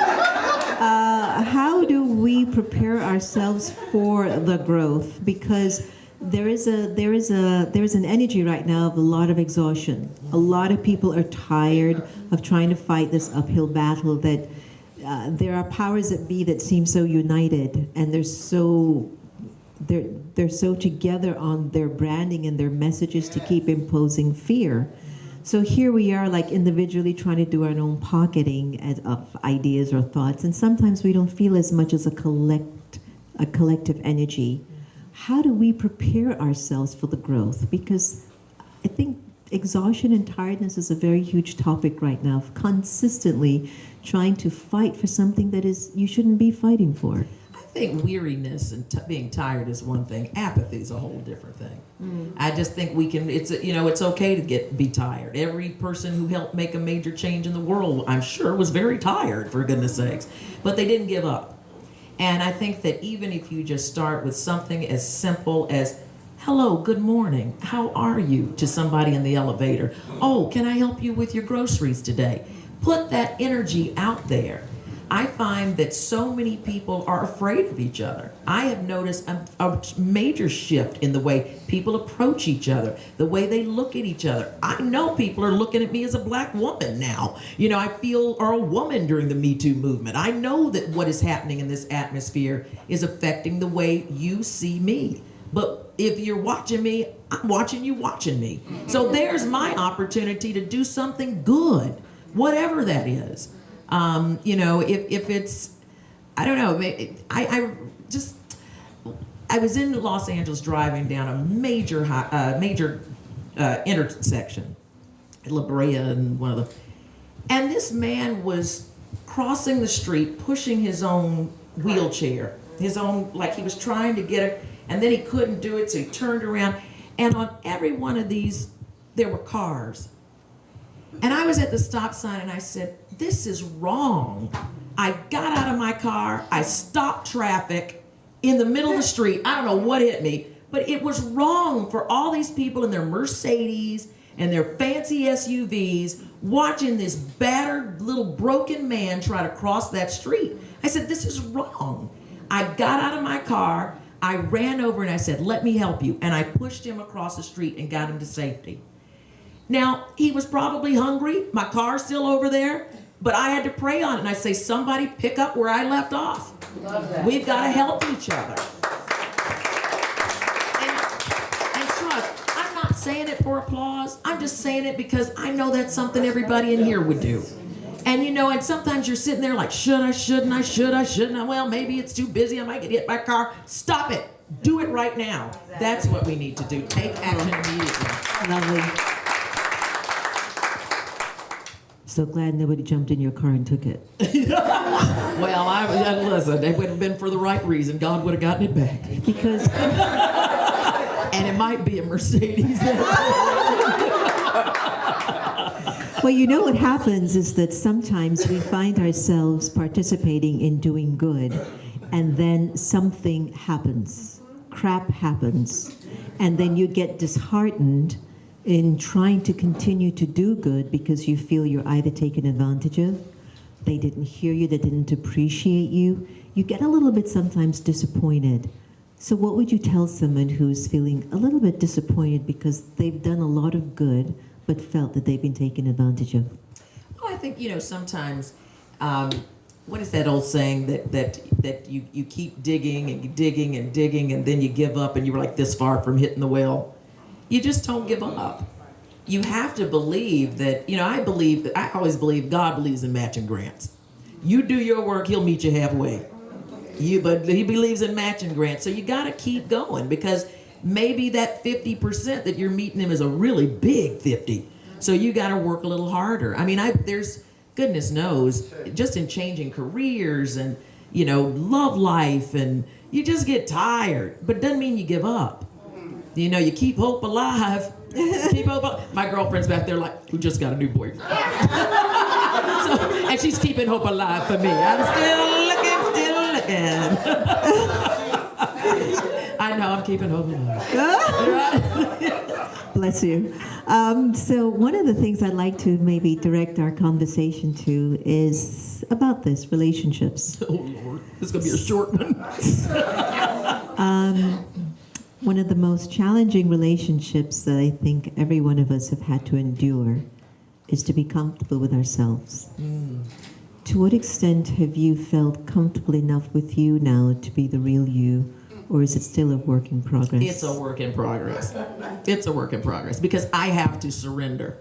Speaker 10: how do we prepare ourselves for the growth? Because there is an energy right now of a lot of exhaustion. A lot of people are tired of trying to fight this uphill battle. That there are powers that be that seem so united, and they're so together on their branding and their messages to keep imposing fear. So here we are, like individually trying to do our own pocketing of ideas or thoughts, and sometimes we don't feel as much as a collective energy. How do we prepare ourselves for the growth? Because I think exhaustion and tiredness is a very huge topic right now, consistently trying to fight for something that is you shouldn't be fighting for.
Speaker 11: I think weariness and being tired is one thing. Apathy is a whole different thing. I just think we can. It's okay to be tired. Every person who helped make a major change in the world, I'm sure, was very tired, for goodness sakes, but they didn't give up. And I think that even if you just start with something as simple as, hello, good morning, how are you, to somebody in the elevator. Oh, can I help you with your groceries today? Put that energy out there. I find that so many people are afraid of each other. I have noticed a major shift in the way people approach each other, the way they look at each other. I know people are looking at me as a black woman now. I feel, or a woman during the Me Too movement. I know that what is happening in this atmosphere is affecting the way you see me. But if you're watching me, I'm watching you watching me. So there's my opportunity to do something good, whatever that is. If it's, I don't know, I was in Los Angeles driving down a major intersection, La Brea and one of them, and this man was crossing the street, pushing his own wheelchair, like he was trying to get it, and then he couldn't do it, so he turned around, and on every one of these, there were cars. And I was at the stop sign and I said, this is wrong. I got out of my car, I stopped traffic in the middle of the street. I don't know what hit me, but it was wrong for all these people in their Mercedes and their fancy SUVs watching this battered little broken man try to cross that street. I said, this is wrong. I got out of my car, I ran over and I said, let me help you. And I pushed him across the street and got him to safety. Now, he was probably hungry. My car's still over there. But I had to pray on it. And I say, somebody pick up where I left off.
Speaker 4: Love that.
Speaker 11: We've got to help each other. And trust, I'm not saying it for applause. I'm just saying it because I know that's something everybody in here would do. And and sometimes you're sitting there like, should I, shouldn't I, should I, shouldn't I? Well, maybe it's too busy. I might get hit by a car. Stop it. Do it right now. That's what we need to do. Take action immediately.
Speaker 10: Lovely. So glad nobody jumped in your car and took it.
Speaker 11: Well, listen, it would have been for the right reason. God would have gotten it back.
Speaker 10: Because...
Speaker 11: and it might be a Mercedes.
Speaker 10: Well, what happens is that sometimes we find ourselves participating in doing good, and then something happens. Crap happens. And then you get disheartened in trying to continue to do good because you feel you're either taken advantage of, they didn't hear you, they didn't appreciate you. You get a little bit sometimes disappointed. So what would you tell someone who's feeling a little bit disappointed because they've done a lot of good but felt that they've been taken advantage of?
Speaker 11: Well, I think, sometimes, what is that old saying that you keep digging and digging and digging and then you give up and you're like this far from hitting the well? You just don't give up. You have to believe that, I always believe God believes in matching grants. You do your work, he'll meet you halfway. But he believes in matching grants. So you got to keep going because maybe that 50% that you're meeting him is a really big 50. So you got to work a little harder. There's, goodness knows, just in changing careers and, love life, and you just get tired, but it doesn't mean you give up. You keep hope alive. Keep hope alive. My girlfriend's back there like, who just got a new boyfriend. And she's keeping hope alive for me. I'm still looking. I know, I'm keeping hope alive.
Speaker 10: Bless you. So one of the things I'd like to maybe direct our conversation to is about this, relationships.
Speaker 9: Oh, Lord. This is going to be a short one.
Speaker 10: One of the most challenging relationships that I think every one of us have had to endure is to be comfortable with ourselves. To what extent have you felt comfortable enough with you now to be the real you, or is it still a work in progress?
Speaker 9: It's a work in progress. It's a work in progress because I have to surrender.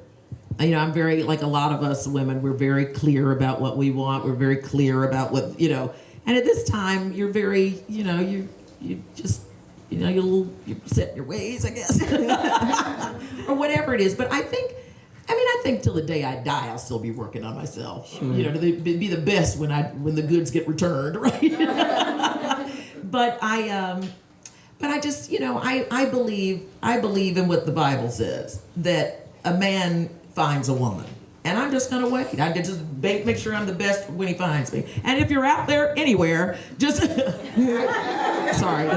Speaker 9: You know, I'm very, like a lot of us women, we're very clear about what we want. We're very clear about what, you know, and at this time, you're very, you know, you just, you know, you're set in your ways, I guess, or whatever it is. But I think till the day I die, I'll still be working on myself. Sure. You know, to be the best when the goods get returned, right? But I just, you know, I believe in what the Bible says, that a man finds a woman. And I'm just gonna wait. I just make sure I'm the best when he finds me. And if you're out there anywhere, just sorry,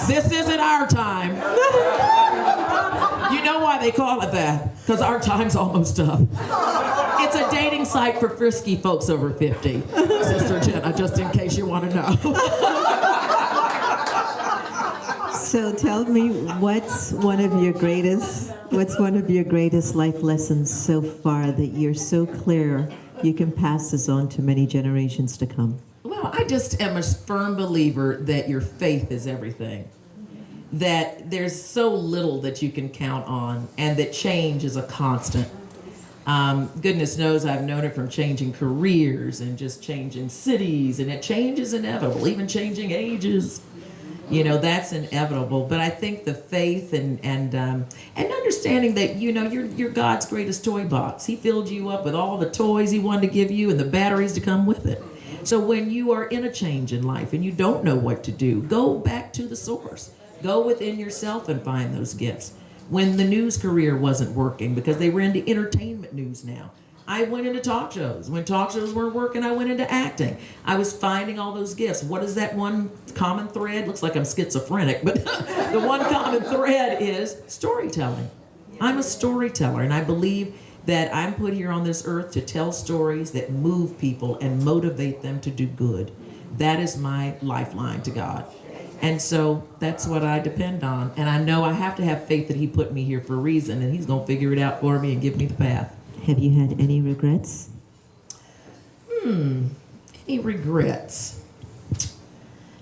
Speaker 9: this isn't our time. You know why they call it that? Because our time's almost up. It's a dating site for frisky folks over 50. Sister Jenna, just in case you want to know.
Speaker 10: So tell me, what's one of your greatest life lessons so far that you're so clear you can pass this on to many generations to come?
Speaker 9: Well, I just am a firm believer that your faith is everything. That there's so little that you can count on, and that change is a constant. Goodness knows I've known it from changing careers and just changing cities, and that change is inevitable, even changing ages. You know, that's inevitable. But I think the faith and understanding that, you know, you're God's greatest toy box. He filled you up with all the toys he wanted to give you and the batteries to come with it. So when you are in a change in life and you don't know what to do, go back to the source. Go within yourself and find those gifts. When the news career wasn't working, because they were into entertainment news now, I went into talk shows. When talk shows weren't working, I went into acting. I was finding all those gifts. What is that one common thread? Looks like I'm schizophrenic, but the one common thread is storytelling. I'm a storyteller, and I believe that I'm put here on this earth to tell stories that move people and motivate them to do good. That is my lifeline to God. And so that's what I depend on. And I know I have to have faith that he put me here for a reason, and he's going to figure it out for me and give me the path.
Speaker 10: Have you had any regrets?
Speaker 9: Any regrets?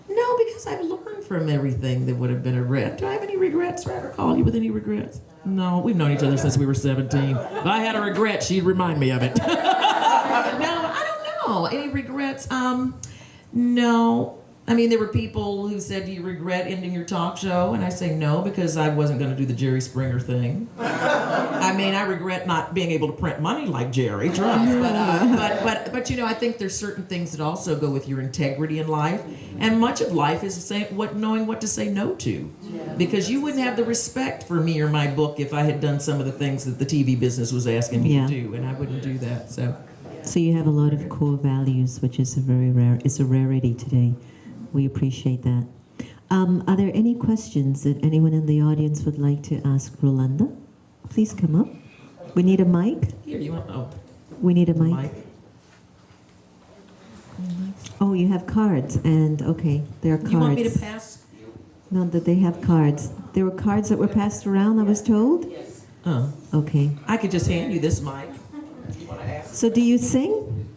Speaker 9: No, because I've learned from everything that would have been a regret. Do I have any regrets? Do I ever call you with any regrets? No, we've known each other since we were 17. If I had a regret, she'd remind me of it. No, I don't know. Any regrets? No. I mean, there were people who said, do you regret ending your talk show? And I say no, because I wasn't going to do the Jerry Springer thing. I mean, I regret not being able to print money like Jerry, trust. But you know, I think there's certain things that also go with your integrity in life. And much of life is knowing what to say no to. Because you wouldn't have the respect for me or my book if I had done some of the things that the TV business was asking me to do, and I wouldn't do that. So
Speaker 10: you have a lot of core values, which is it's a rarity today. We appreciate that. Are there any questions that anyone in the audience would like to ask Rolonda? Please come up. We need a mic.
Speaker 9: Here, you want? Oh,
Speaker 10: we need a mic. Oh, you have cards, and okay, there are cards.
Speaker 9: You want me to pass?
Speaker 10: No, that they have cards. There were cards that were passed around, I was told?
Speaker 9: Yes.
Speaker 10: Oh. Okay.
Speaker 9: I could just hand you this mic.
Speaker 10: So do you sing?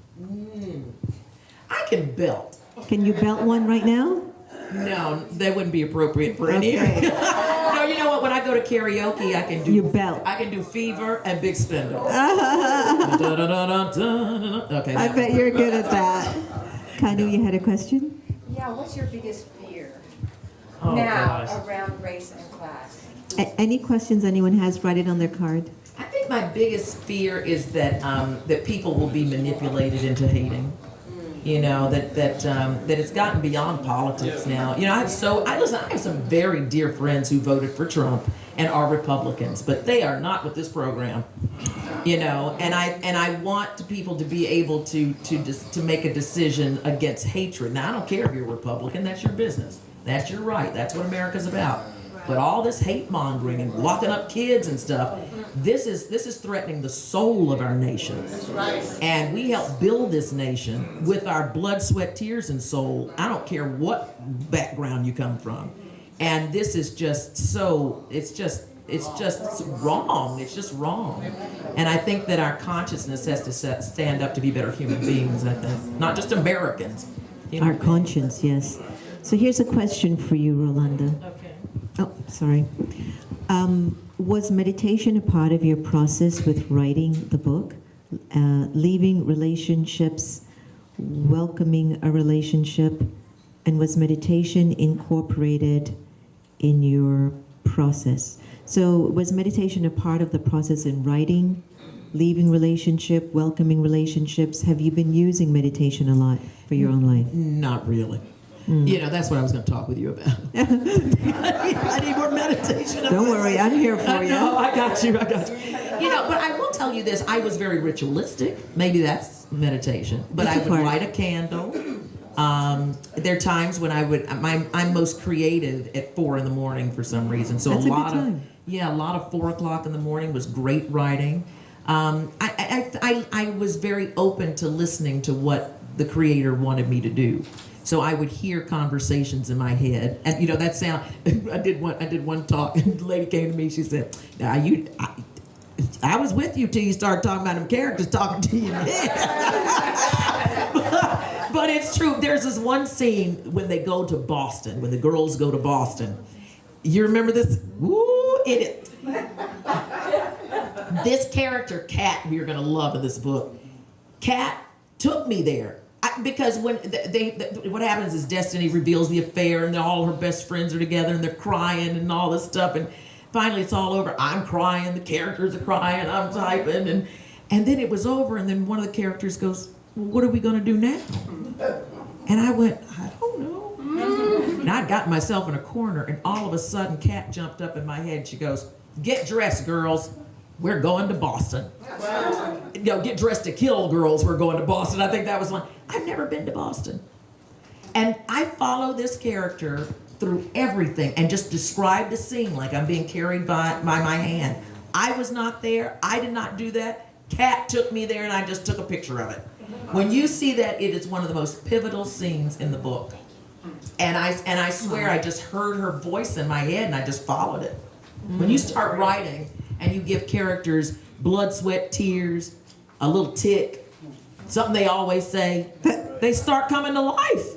Speaker 9: I can belt.
Speaker 10: Can you belt one right now?
Speaker 9: No, that wouldn't be appropriate for any. No, you know what? When I go to karaoke, I can do.
Speaker 10: You belt.
Speaker 9: I can do Fever and Big Spender. Okay.
Speaker 10: I bet you're good at that. Kanu, you had a question?
Speaker 12: Yeah. What's your biggest fear around race and class?
Speaker 10: Any questions anyone has? Write it on their card.
Speaker 9: I think my biggest fear is that that people will be manipulated into hating. You know, that it's gotten beyond politics now. You know, I have some very dear friends who voted for Trump and are Republicans, but they are not with this program. You know, and I want people to be able to make a decision against hatred. Now, I don't care if you're a Republican, that's your business. That's your right. That's what America's about.
Speaker 11: But all this hate mongering and locking up kids and stuff, this is threatening the soul of our nation. And we help build this nation with our blood, sweat, tears, and soul. I don't care what background you come from. And this is just so, it's just wrong. It's just wrong. And I think that our consciousness has to stand up to be better human beings, I think. Not just Americans.
Speaker 10: Our conscience, yes. So here's a question for you, Rolonda.
Speaker 9: Okay.
Speaker 10: Oh, sorry. Was meditation a part of your process with writing the book? Leaving relationships, welcoming a relationship, and was meditation incorporated in your process? So was meditation a part of the process in writing, leaving relationship, welcoming relationships? Have you been using meditation a lot for your own life?
Speaker 11: Not really. You know, that's what I was going to talk with you about. I need more meditation.
Speaker 10: Don't worry, I'm here for you.
Speaker 11: No, I got you. You know, but I will tell you this. I was very ritualistic. Maybe that's meditation. But I would light a candle. There are times when I'm most creative at 4 in the morning for some reason. So
Speaker 10: That's
Speaker 11: a
Speaker 10: a
Speaker 11: lot
Speaker 10: good
Speaker 11: of
Speaker 10: time.
Speaker 11: a lot of 4 o'clock in the morning was great writing. I was very open to listening to what the Creator wanted me to do. So I would hear conversations in my head, and you know that sound. I did one talk, and the lady came to me. She said, I was with you till you started talking about them characters talking to you." But it's true. There's this one scene when they go to Boston, when the girls go to Boston. You remember this? Woo! This character, Kat, who you're going to love in this book, Kat took me there. Because when what happens is Destiny reveals the affair, and all her best friends are together, and they're crying and all this stuff, and finally it's all over. I'm crying, the characters are crying, I'm typing, and then it was over, and then one of the characters goes, "Well, what are we going to do now?" And I went, "I don't know." And I'd gotten myself in a corner, and all of a sudden Kat jumped up in my head. She goes, "Get dressed, girls. We're going to Boston." You know, get dressed to kill, girls. We're going to Boston. I think that was one. I've never been to Boston. And I follow this character through everything and just describe the scene like I'm being carried by my hand. I was not there. I did not do that. Kat took me there, and I just took a picture of it. When you see that, it is one of the most pivotal scenes in the book. And I swear I just heard her voice in my head, and I just followed it. When you start writing and you give characters blood, sweat, tears, a little tick, something they always say, they start coming to life.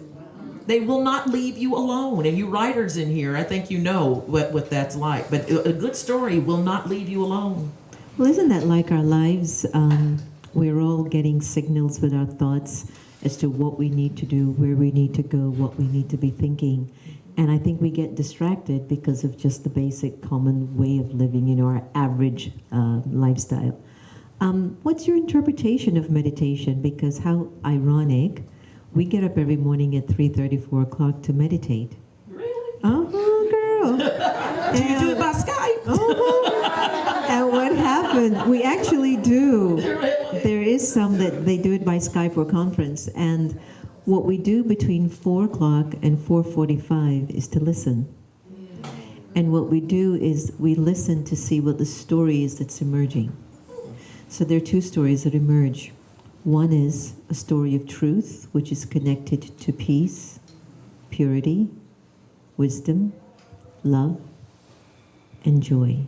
Speaker 11: They will not leave you alone. And you writers in here, I think you know what that's like. But a good story will not leave you alone.
Speaker 10: Well, isn't that like our lives? We're all getting signals with our thoughts as to what we need to do, where we need to go, what we need to be thinking. And I think we get distracted because of just the basic common way of living, you know, our average lifestyle. What's your interpretation of meditation? Because how ironic, we get up every morning at 3:30, 4 o'clock to meditate.
Speaker 11: Really?
Speaker 10: Girl.
Speaker 11: Do you do it by Skype?
Speaker 10: And what happened? We actually do. There is some that they do it by Skype or conference. And what we do between 4 o'clock and 4:45 is to listen. And what we do is we listen to see what the story is that's emerging. So there are 2 stories that emerge. One is a story of truth, which is connected to peace, purity, wisdom, love, and joy.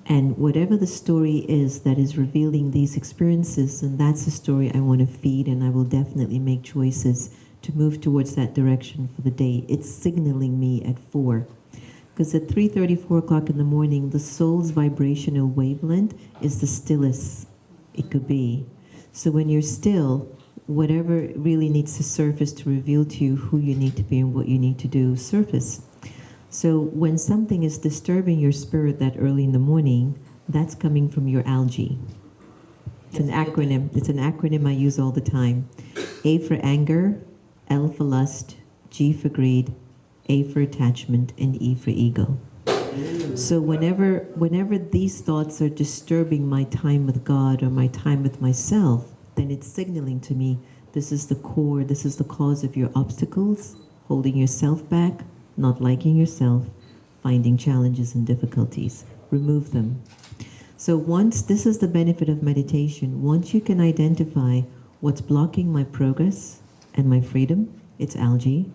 Speaker 10: And whatever the story is that is revealing these experiences, and that's the story I want to feed, and I will definitely make choices to move towards that direction for the day. It's signaling me at 4. Because at 3:30, 4 o'clock in the morning, the soul's vibrational wavelength is the stillest it could be. So when you're still, whatever really needs to surface to reveal to you who you need to be and what you need to do, surface. So when something is disturbing your spirit that early in the morning, that's coming from your algae. It's an acronym. It's an acronym I use all the time. A for anger, L for lust, G for greed, A for attachment, and E for ego. So whenever these thoughts are disturbing my time with God or my time with myself, then it's signaling to me, this is the core, this is the cause of your obstacles, holding yourself back, not liking yourself, finding challenges and difficulties. Remove them. So this is the benefit of meditation. Once you can identify what's blocking my progress and my freedom, it's algae.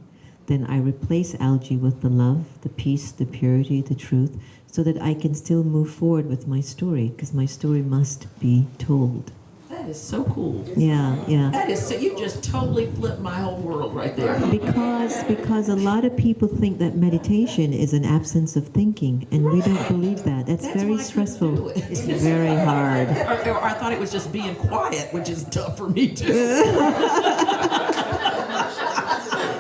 Speaker 10: Then I replace algae with the love, the peace, the purity, the truth, so that I can still move forward with my story, because my story must be told.
Speaker 11: That is so cool.
Speaker 10: Yeah, yeah.
Speaker 11: That is so, you just totally flipped my whole world right there.
Speaker 10: Because a lot of people think that meditation is an absence of thinking, and we don't believe that. That's very
Speaker 11: why I couldn't
Speaker 10: stressful.
Speaker 11: do it.
Speaker 10: It's very hard.
Speaker 11: Or I thought it was just being quiet, which is tough for me too.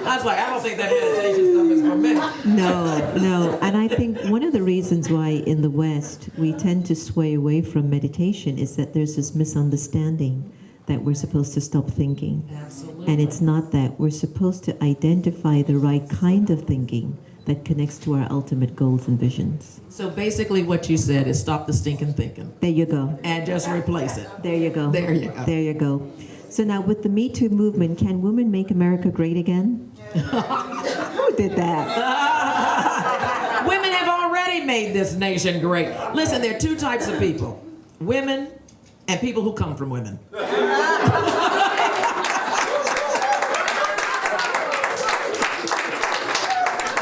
Speaker 11: I was like, I don't think that meditation stuff is for me.
Speaker 10: No. And I think one of the reasons why in the West we tend to sway away from meditation is that there's this misunderstanding that we're supposed to stop thinking.
Speaker 11: Absolutely.
Speaker 10: And it's not that. We're supposed to identify the right kind of thinking that connects to our ultimate goals and visions.
Speaker 11: So basically what you said is stop the stinking thinking.
Speaker 10: There you go.
Speaker 11: And just replace it.
Speaker 10: There you go.
Speaker 11: There you go.
Speaker 10: There you go. So now with the Me Too movement, can women make America great again? Who did that?
Speaker 11: Women have already made this nation great. Listen, there are two types of people. Women and people who come from women.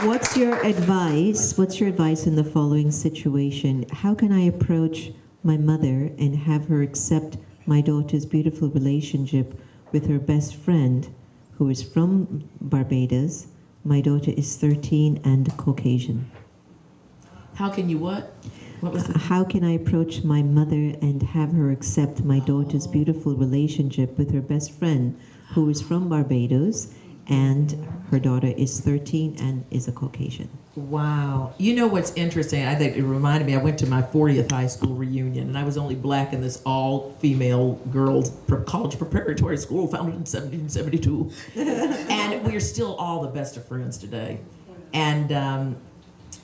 Speaker 10: What's your advice? What's your advice in the following situation? How can I approach my mother and have her accept my daughter's beautiful relationship with her best friend, who is from Barbados? My daughter is 13 and Caucasian.
Speaker 11: How can you what? What was the...
Speaker 10: How can I approach my mother and have her accept my daughter's beautiful relationship with her best friend, who is from Barbados, and her daughter is 13 and is a Caucasian?
Speaker 11: Wow. You know what's interesting? I think it reminded me, I went to my 40th high school reunion, and I was only black in this all-female girls' college preparatory school founded in 1772. And we're still all the best of friends today. And,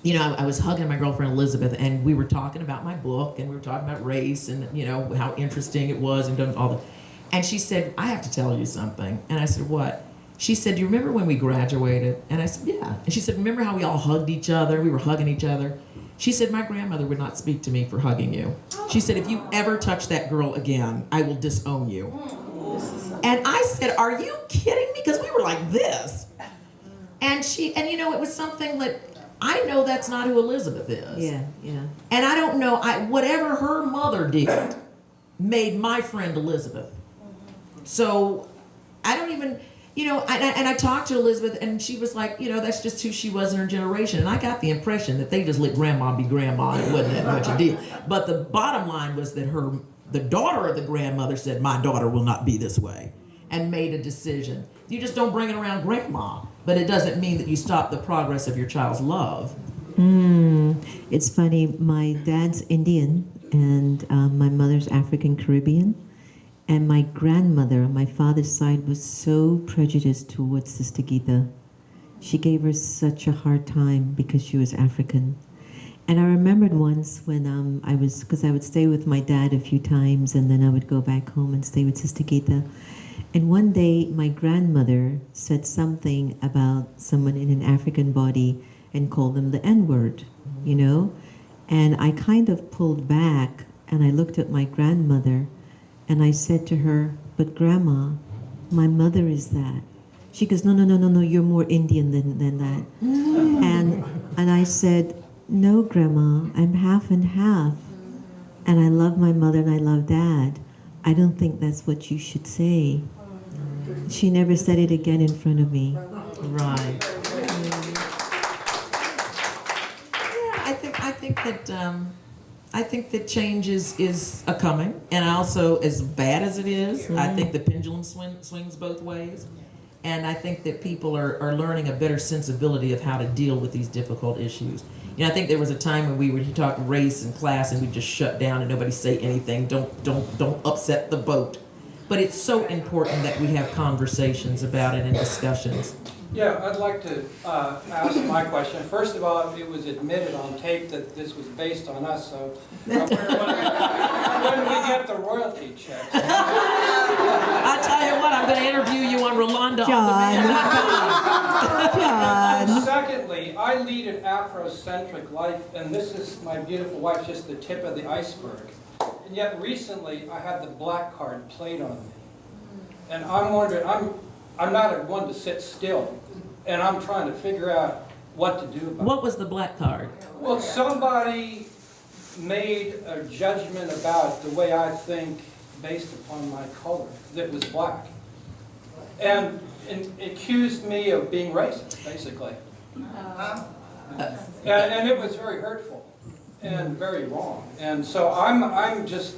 Speaker 11: you know, I was hugging my girlfriend Elizabeth, and we were talking about my book, and we were talking about race, and, you know, how interesting it was, and all that. And she said, I have to tell you something. And I said, what? She said, do you remember when we graduated? And I said, yeah. And she said, remember how we all hugged each other? We were hugging each other. She said, my grandmother would not speak to me for hugging you. She said, if you ever touch that girl again, I will disown you. And I said, are you kidding me? Because we were like this. And you know, it was something that, I know that's not who Elizabeth is.
Speaker 10: Yeah, yeah.
Speaker 11: And I don't know, whatever her mother did made my friend Elizabeth. So I don't even... You know, and I talked to Elizabeth, and she was like, you know, that's just who she was in her generation. And I got the impression that they just let grandma be grandma, and it wasn't that much a deal. But the bottom line was that the daughter of the grandmother said, my daughter will not be this way, and made a decision. You just don't bring it around grandma, but it doesn't mean that you stop the progress of your child's love.
Speaker 10: It's funny, my dad's Indian, and my mother's African Caribbean. And my grandmother on my father's side was so prejudiced towards Sister Geeta. She gave her such a hard time because she was African. And I remembered once when because I would stay with my dad a few times, and then I would go back home and stay with Sister Geeta. And one day my grandmother said something about someone in an African body and called them the N-word, you know? And I kind of pulled back, and I looked at my grandmother, and I said to her, but Grandma, my mother is that. She goes, no, you're more Indian than that. And I said, no, Grandma, I'm half and half. And I love my mother and I love Dad. I don't think that's what you should say. She never said it again in front of me.
Speaker 11: Right. Yeah, I think that change is a coming, and also, as bad as it is, I think the pendulum swings both ways, and I think that people are learning a better sensibility of how to deal with these difficult issues. You know, I think there was a time when we would talk race and class, and we'd just shut down and nobody say anything. Don't upset the boat. But it's so important that we have conversations about it and discussions.
Speaker 13: Yeah, I'd like to ask my question. First of all, it was admitted on tape that this was based on us, so when we get the royalty checks?
Speaker 9: I tell you what, I'm going to interview you on Rolonda
Speaker 3: John.
Speaker 13: Secondly, I lead an Afrocentric life, and this is my beautiful wife, just the tip of the iceberg. And yet recently, I had the black card played on me. And I'm wondering, I'm not one to sit still, and I'm trying to figure out what to do about it.
Speaker 9: What was the black card?
Speaker 13: Well, somebody made a judgment about the way I think based upon my color that was black. And accused me of being racist, basically. And it was very hurtful and very wrong. And so I'm just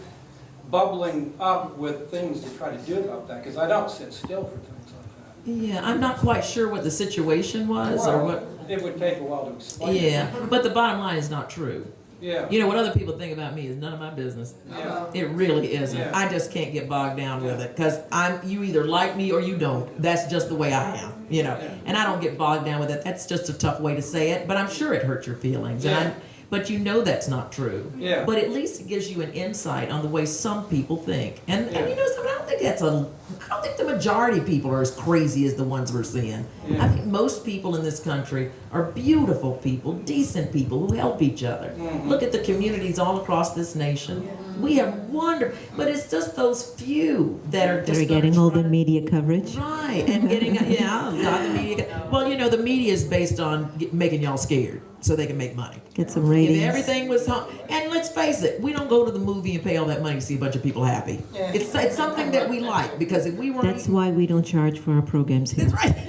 Speaker 13: bubbling up with things to try to do about that, because I don't sit still for things like that.
Speaker 9: Yeah, I'm not quite sure what the situation was or what.
Speaker 13: It would take a while to explain.
Speaker 9: Yeah, but the bottom line is not true.
Speaker 13: Yeah.
Speaker 9: You know, what other people think about me is none of my business.
Speaker 13: Yeah.
Speaker 9: It really isn't.
Speaker 13: Yeah.
Speaker 9: I just can't get bogged down with it because you either like me or you don't. That's just the way I am, you know.
Speaker 13: Yeah.
Speaker 9: And I don't get bogged down with it. That's just a tough way to say it, but I'm sure it hurts your feelings.
Speaker 13: Yeah.
Speaker 9: But you know that's not true.
Speaker 13: Yeah.
Speaker 9: But at least it gives you an insight on the way some people think. And you know, I don't think I don't think the majority of people are as crazy as the ones we're seeing.
Speaker 13: Yeah.
Speaker 9: I think most people in this country are beautiful people, decent people who help each other.
Speaker 13: Mm-hmm.
Speaker 9: Look at the communities all across this nation. We have wonderful, but it's just those few that are just
Speaker 10: They're getting all the media coverage.
Speaker 9: right and getting the media. Well, you know, the media is based on making y'all scared so they can make money.
Speaker 10: Get some ratings.
Speaker 9: If everything was and let's face it, we don't go to the movie and pay all that money to see a bunch of people happy. It's something that we like, because if we weren't,
Speaker 10: That's why we don't charge for our programs here.
Speaker 9: that's right.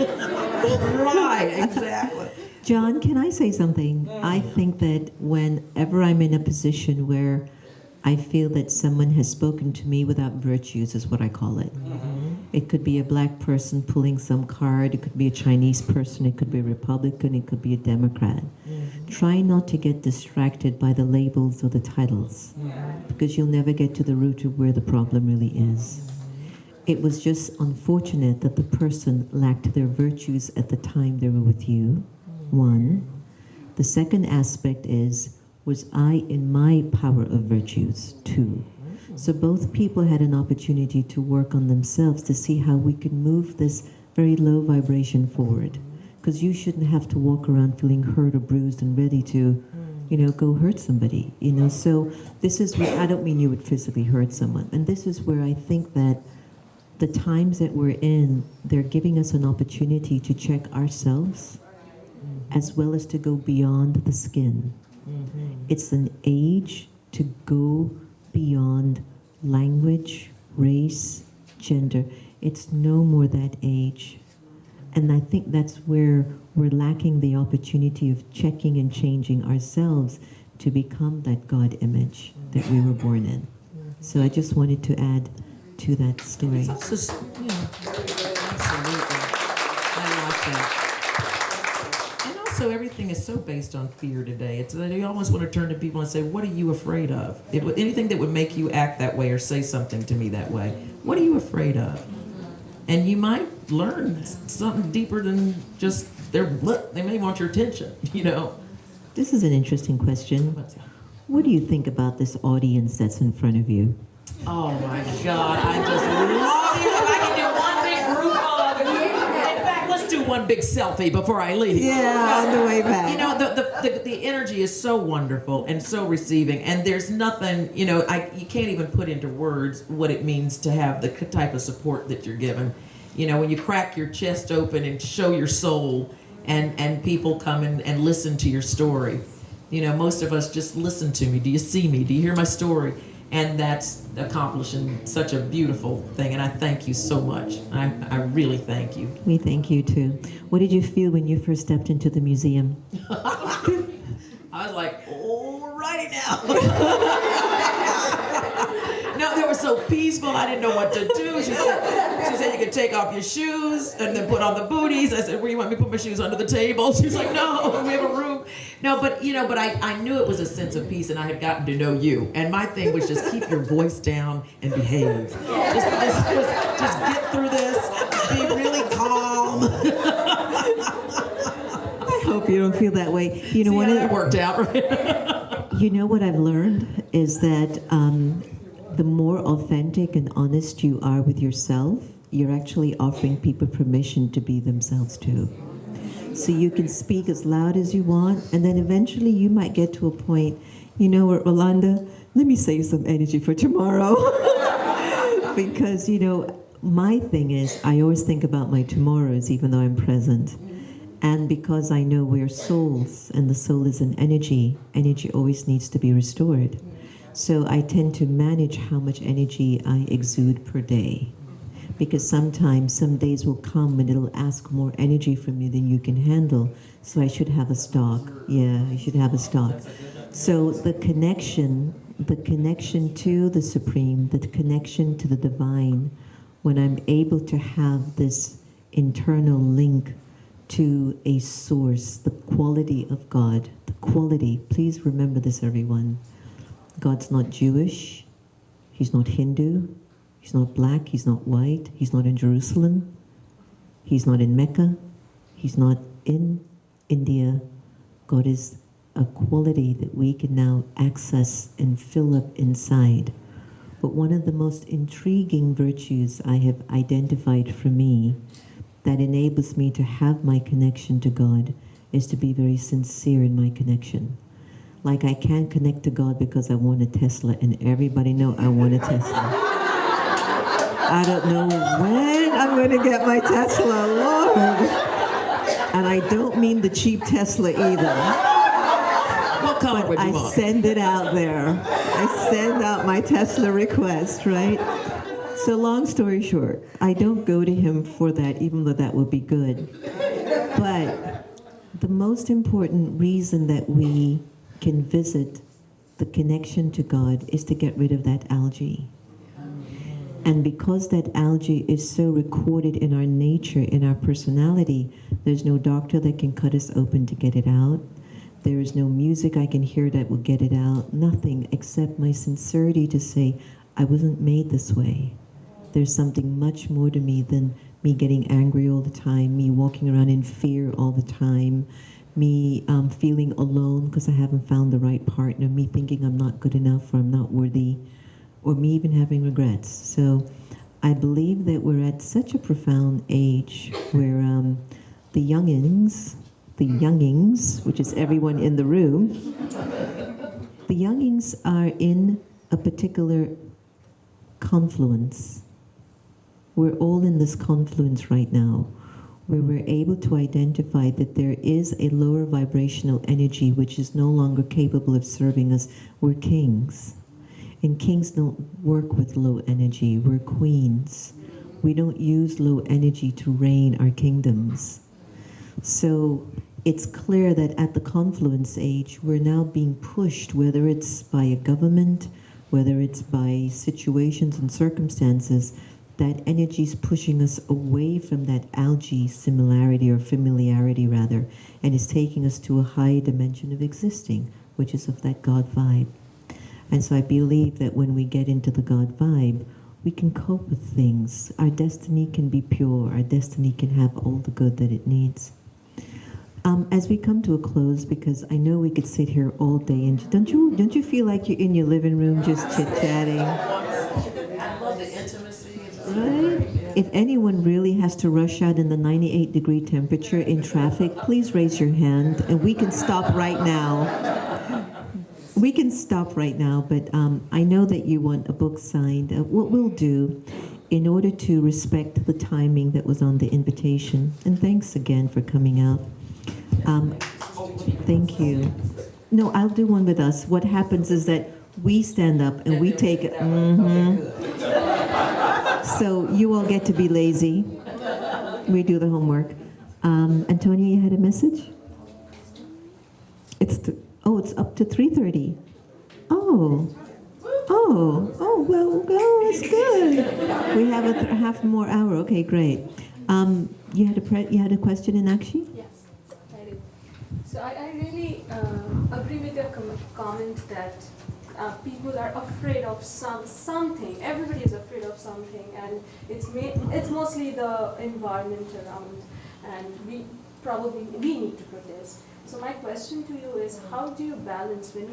Speaker 9: Right, exactly.
Speaker 10: John, can I say something? I think that whenever I'm in a position where I feel that someone has spoken to me without virtues, is what I call it. It could be a black person pulling some card, it could be a Chinese person, it could be a Republican, it could be a Democrat. Try not to get distracted by the labels or the titles, because you'll never get to the root of where the problem really is. It was just unfortunate that the person lacked their virtues at the time they were with you, one. The second aspect is, was I in my power of virtues, two. So both people had an opportunity to work on themselves to see how we could move this very low vibration forward. Because you shouldn't have to walk around feeling hurt or bruised and ready to, you know, go hurt somebody, you know. So this is where, I don't mean you would physically hurt someone, and this is where I think that the times that we're in, they're giving us an opportunity to check ourselves as well as to go beyond the skin. It's an age to go beyond language, race, gender. It's no more that age. And I think that's where we're lacking the opportunity of checking and changing ourselves to become that God image that we were born in. So I just wanted to add to that story.
Speaker 9: It's also, absolutely. I like that. And also, everything is so based on fear today. It's that you almost want to turn to people and say, "What are you afraid of?" Anything that would make you act that way or say something to me that way. What are you afraid of? And you might learn something deeper than just they may want your attention. You know.
Speaker 10: This is an interesting question. What do you think about this audience that's in front of you?
Speaker 9: Oh my God, I just love you. If I can do one big group hug. In fact, let's do one big selfie before I leave.
Speaker 3: Yeah, on the way back.
Speaker 9: You know, the energy is so wonderful and so receiving, and there's nothing, you know, you can't even put into words what it means to have the type of support that you're given. You know, when you crack your chest open and show your soul, and people come and listen to your story. You know, most of us just listen to me. Do you see me? Do you hear my story? And that's accomplishing such a beautiful thing. And I thank you so much. I really thank you.
Speaker 10: We thank you too. What did you feel when you first stepped into the museum?
Speaker 9: I was like, alrighty now. No, they were so peaceful. I didn't know what to do. She said you could take off your shoes and then put on the booties. I said, where you want me to put my shoes under the table? She was like, no, we have a room. No, but you know, I knew it was a sense of peace, and I had gotten to know you. And my thing was just keep your voice down and behave. Just get through this. Be really calm.
Speaker 10: hope you don't feel that way. You know,
Speaker 9: See how that worked out, right?
Speaker 10: You know what I've learned is that the more authentic and honest you are with yourself, you're actually offering people permission to be themselves too. So you can speak as loud as you want, and then eventually you might get to a point, you know what, Rolonda, let me save some energy for tomorrow. Because, you know, my thing is, I always think about my tomorrows, even though I'm present. And because I know we're souls, and the soul is an energy, energy always needs to be restored. So I tend to manage how much energy I exude per day. Because sometimes, some days will come and it'll ask more energy from you than you can handle. So I should have a stock. Yeah, I should have a stock. So the connection to the Supreme, the connection to the Divine, when I'm able to have this internal link to a source, the quality of God, the quality, please remember this, everyone. God's not Jewish, He's not Hindu, He's not black, He's not white, He's not in Jerusalem, He's not in Mecca, He's not in India. God is a quality that we can now access and fill up inside. But one of the most intriguing virtues I have identified for me that enables me to have my connection to God is to be very sincere in my connection. Like I can't connect to God because I want a Tesla, and everybody know I want a Tesla. I don't know when I'm going to get my Tesla, Lord. And I don't mean the cheap Tesla either.
Speaker 9: What color would you want?
Speaker 10: I send it out there. I send out my Tesla request, right? So long story short, I don't go to Him for that, even though that would be good. But the most important reason that we can visit the connection to God is to get rid of that algae. And because that algae is so recorded in our nature, in our personality, there's no doctor that can cut us open to get it out. There is no music I can hear that will get it out. Nothing except my sincerity to say, I wasn't made this way. There's something much more to me than me getting angry all the time, me walking around in fear all the time, me feeling alone because I haven't found the right partner, me thinking I'm not good enough or I'm not worthy, or me even having regrets. So I believe that we're at such a profound age where the youngings, which is everyone in the room, the youngings are in a particular confluence. We're all in this confluence right now, where we're able to identify that there is a lower vibrational energy which is no longer capable of serving us. We're kings. And kings don't work with low energy. We're queens. We don't use low energy to reign our kingdoms. So it's clear that at the confluence age, we're now being pushed, whether it's by a government, whether it's by situations and circumstances, that energy is pushing us away from that algae similarity or familiarity rather, and is taking us to a higher dimension of existing, which is of that God vibe. And so I believe that when we get into the God vibe, we can cope with things. Our destiny can be pure. Our destiny can have all the good that it needs. As we come to a close, because I know we could sit here all day, and don't you feel like you're in your living room just chit-chatting?
Speaker 9: I love the intimacy.
Speaker 10: Right? If anyone really has to rush out in the 98-degree temperature in traffic, please raise your hand, and we can stop right now. We can stop right now, but I know that you want a book signed. What we'll do, in order to respect the timing that was on the invitation, and thanks again for coming out. Thank you. No, I'll do one with us. What happens is that we stand up and we take it. So you all get to be lazy. We do the homework. Antonia, you had a message? It's up to 3:30. Oh, well, it's good. We have a half more hour. Okay, great. You had a question, Inakshi?
Speaker 14: Yes, I did. So I really agree with your comment that people are afraid of something. Everybody is afraid of something, and it's mostly the environment around, and we need to protest. So my question to you is, how do you balance when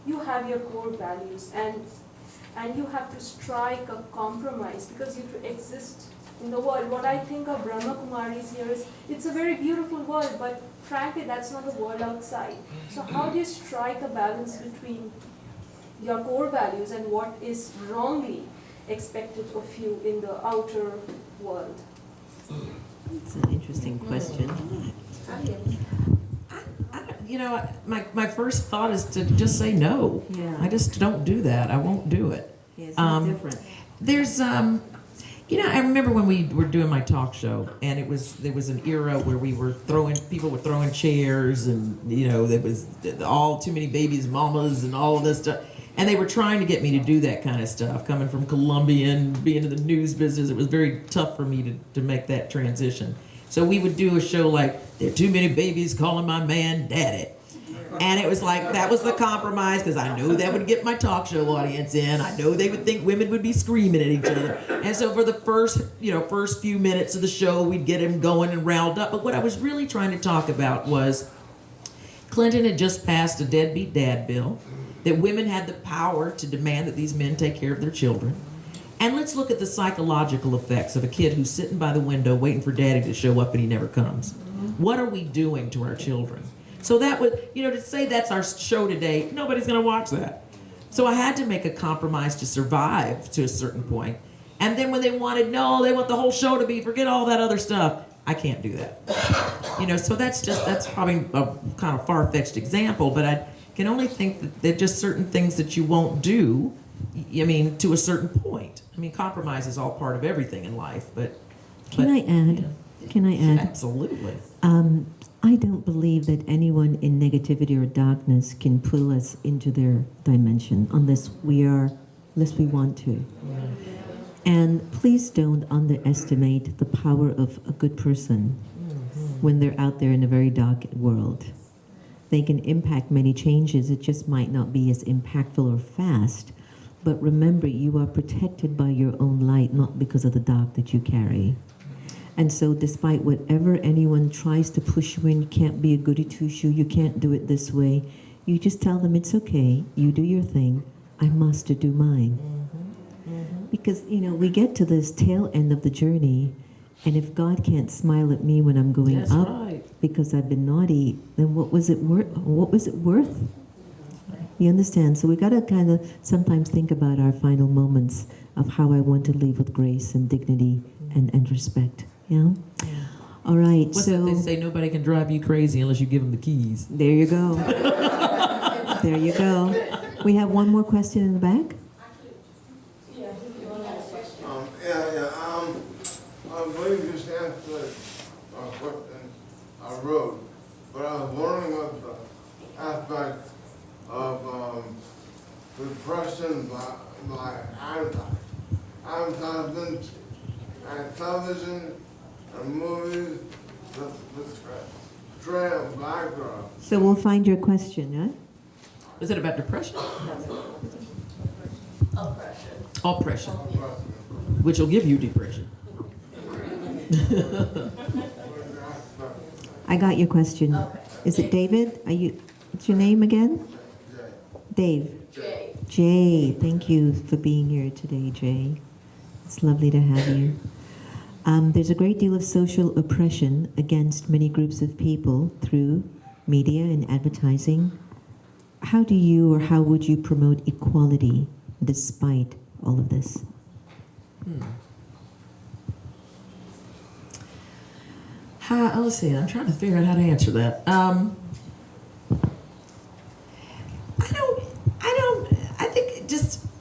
Speaker 14: you have your core values and you have to strike a compromise because you have to exist in the world? What I think of Brahma Kumaris here is, it's a very beautiful world, but frankly, that's not the world outside. So how do you strike a balance between your core values and what is wrongly expected of you in the outer world?
Speaker 10: It's an interesting question.
Speaker 11: My first thought is to just say no.
Speaker 10: Yeah.
Speaker 11: I just don't do that. I won't do it.
Speaker 10: Yeah, it's not different.
Speaker 11: There's, I remember when we were doing my talk show, and there was an era where people were throwing chairs, and there was all too many babies, mamas, and all of this stuff. And they were trying to get me to do that kind of stuff. Coming from Columbia and being in the news business, it was very tough for me to make that transition. So we would do a show like, there are too many babies calling my man daddy. And it was like, that was the compromise, because I knew that would get my talk show audience in. I know they would think women would be screaming at each other. And so for the first few minutes of the show, we'd get him going and riled up. But what I was really trying to talk about was Clinton had just passed a deadbeat dad bill, that women had the power to demand that these men take care of their children. And let's look at the psychological effects of a kid who's sitting by the window waiting for daddy to show up and he never comes. What are we doing to our children? So that would, to say that's our show today, nobody's going to watch that. So I had to make a compromise to survive to a certain point. And then when they want the whole show to be, forget all that other stuff. I can't do that. So that's probably a kind of far-fetched example, but I can only think that there are just certain things that you won't do, to a certain point. Compromise is all part of everything in life, but...
Speaker 10: Can I add?
Speaker 11: Absolutely.
Speaker 10: I don't believe that anyone in negativity or darkness can pull us into their dimension unless we want to. And please don't underestimate the power of a good person when they're out there in a very dark world. They can impact many changes. It just might not be as impactful or fast. But remember, you are protected by your own light, not because of the dark that you carry. And so despite whatever anyone tries to push you in, you can't be a goody two-shoe, you can't do it this way, you just tell them it's okay, you do your thing, I must do mine. Because, we get to this tail end of the journey, and if God can't smile at me when I'm going
Speaker 11: That's
Speaker 10: up
Speaker 11: right.
Speaker 10: because I've been naughty, then what was it worth? You understand? So we got to kind of sometimes think about our final moments of how I want to live with grace and dignity and respect. Yeah? All right.
Speaker 11: What's that they say? Nobody can drive you crazy unless you give them the keys.
Speaker 10: There you go. There you go. We have one more question in the back.
Speaker 15: I believe you just answered a question I wrote, but I was wondering what the aspect of repression by advertisement and television and movies, the trail background.
Speaker 10: So we'll find your question, huh?
Speaker 11: Is it about depression? Oppression. Which will give you depression.
Speaker 10: I got your question. Is it David? What's your name again? Dave. Jay. Thank you for being here today, Jay. It's lovely to have you. There's a great deal of social oppression against many groups of people through media and advertising. How do you or how would you promote equality despite all of this?
Speaker 11: Let's see. I'm trying to figure out how to answer that.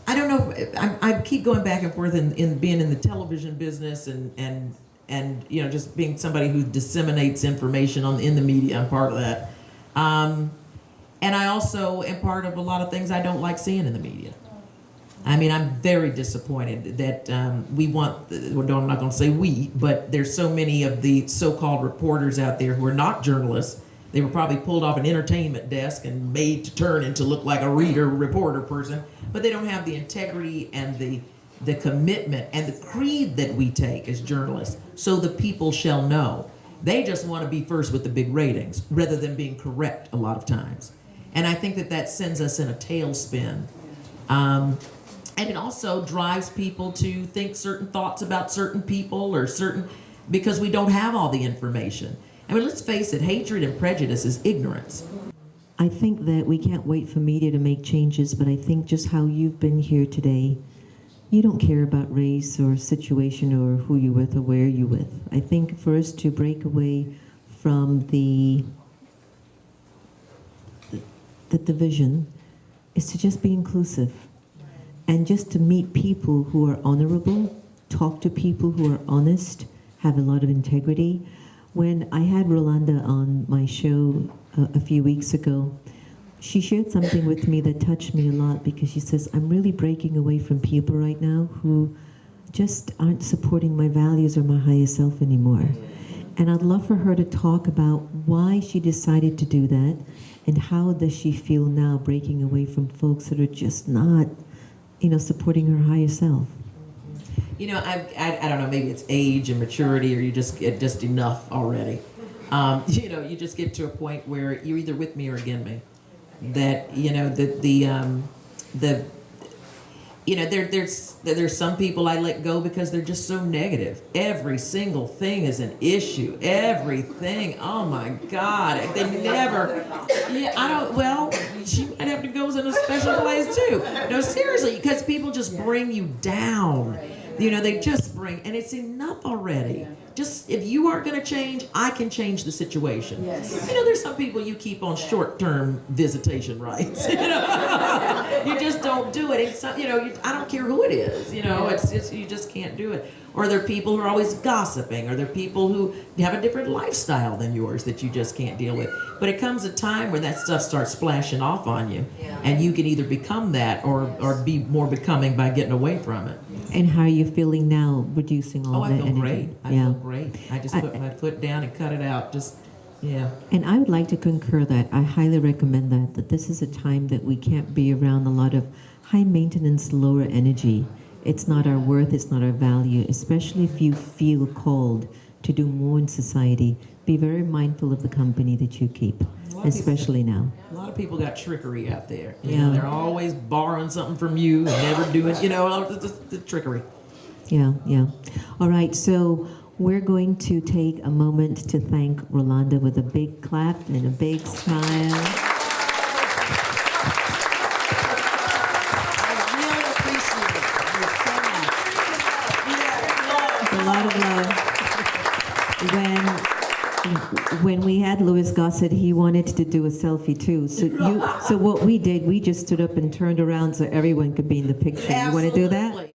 Speaker 11: I don't know. I keep going back and forth in being in the television business and just being somebody who disseminates information in the media. I'm part of that. And I also am part of a lot of things I don't like seeing in the media. I'm very disappointed that I'm not going to say we, but there's so many of the so-called reporters out there who are not journalists. They were probably pulled off an entertainment desk and made to turn into look like a reporter person, but they don't have the integrity and the commitment and the creed that we take as journalists, so the people shall know. They just want to be first with the big ratings rather than being correct a lot of times. And I think that sends us in a tailspin. And it also drives people to think certain thoughts about certain people or because we don't have all the information. I mean, let's face it, hatred and prejudice is ignorance.
Speaker 10: I think that we can't wait for media to make changes, but I think just how you've been here today, you don't care about race or situation or who you're with or where you're with. I think for us to break away from the division is to just be inclusive and just to meet people who are honorable, talk to people who are honest, have a lot of integrity. When I had Rolonda on my show a few weeks ago, she shared something with me that touched me a lot because she says, I'm really breaking away from people right now who just aren't supporting my values or my higher self anymore. And I'd love for her to talk about why she decided to do that and how does she feel now breaking away from folks that are just not, supporting her higher self.
Speaker 11: I don't know, maybe it's age and maturity or you just get just enough already. You just get to a point where you're either with me or against me. That there's some people I let go because they're just so negative. Every single thing is an issue. Everything. Oh my God. They never. She might have to go in a special place too. No, seriously, because people just bring you down. They just bring, and it's enough already. Just, if you aren't going to change, I can change the situation.
Speaker 4: Yes.
Speaker 11: There's some people you keep on short-term visitation rights. You just don't do it. It's, I don't care who it is. It's just, you just can't do it. Or there are people who are always gossiping, or there are people who have a different lifestyle than yours that you just can't deal with. But it comes a time when that stuff starts splashing off on you, and you can either become that or be more becoming by getting away from it.
Speaker 10: And how are you feeling now, reducing all that energy?
Speaker 11: I feel great. I feel great. I just put my foot down and cut it out.
Speaker 10: And I would like to concur that. I highly recommend that this is a time that we can't be around a lot of high maintenance, lower energy. It's not our worth, it's not our value, especially if you feel called to do more in society. Be very mindful of the company that you keep, especially now.
Speaker 11: A lot of people got trickery out there. They're always borrowing something from you and never doing, the trickery.
Speaker 10: Yeah. All right, so we're going to take a moment to thank Rolonda with a big clap and a big smile. A lot of love. When we had Louis Gossett, he wanted to do a selfie too. So what we did, we just stood up and turned around so everyone could be in the picture. You want to do that?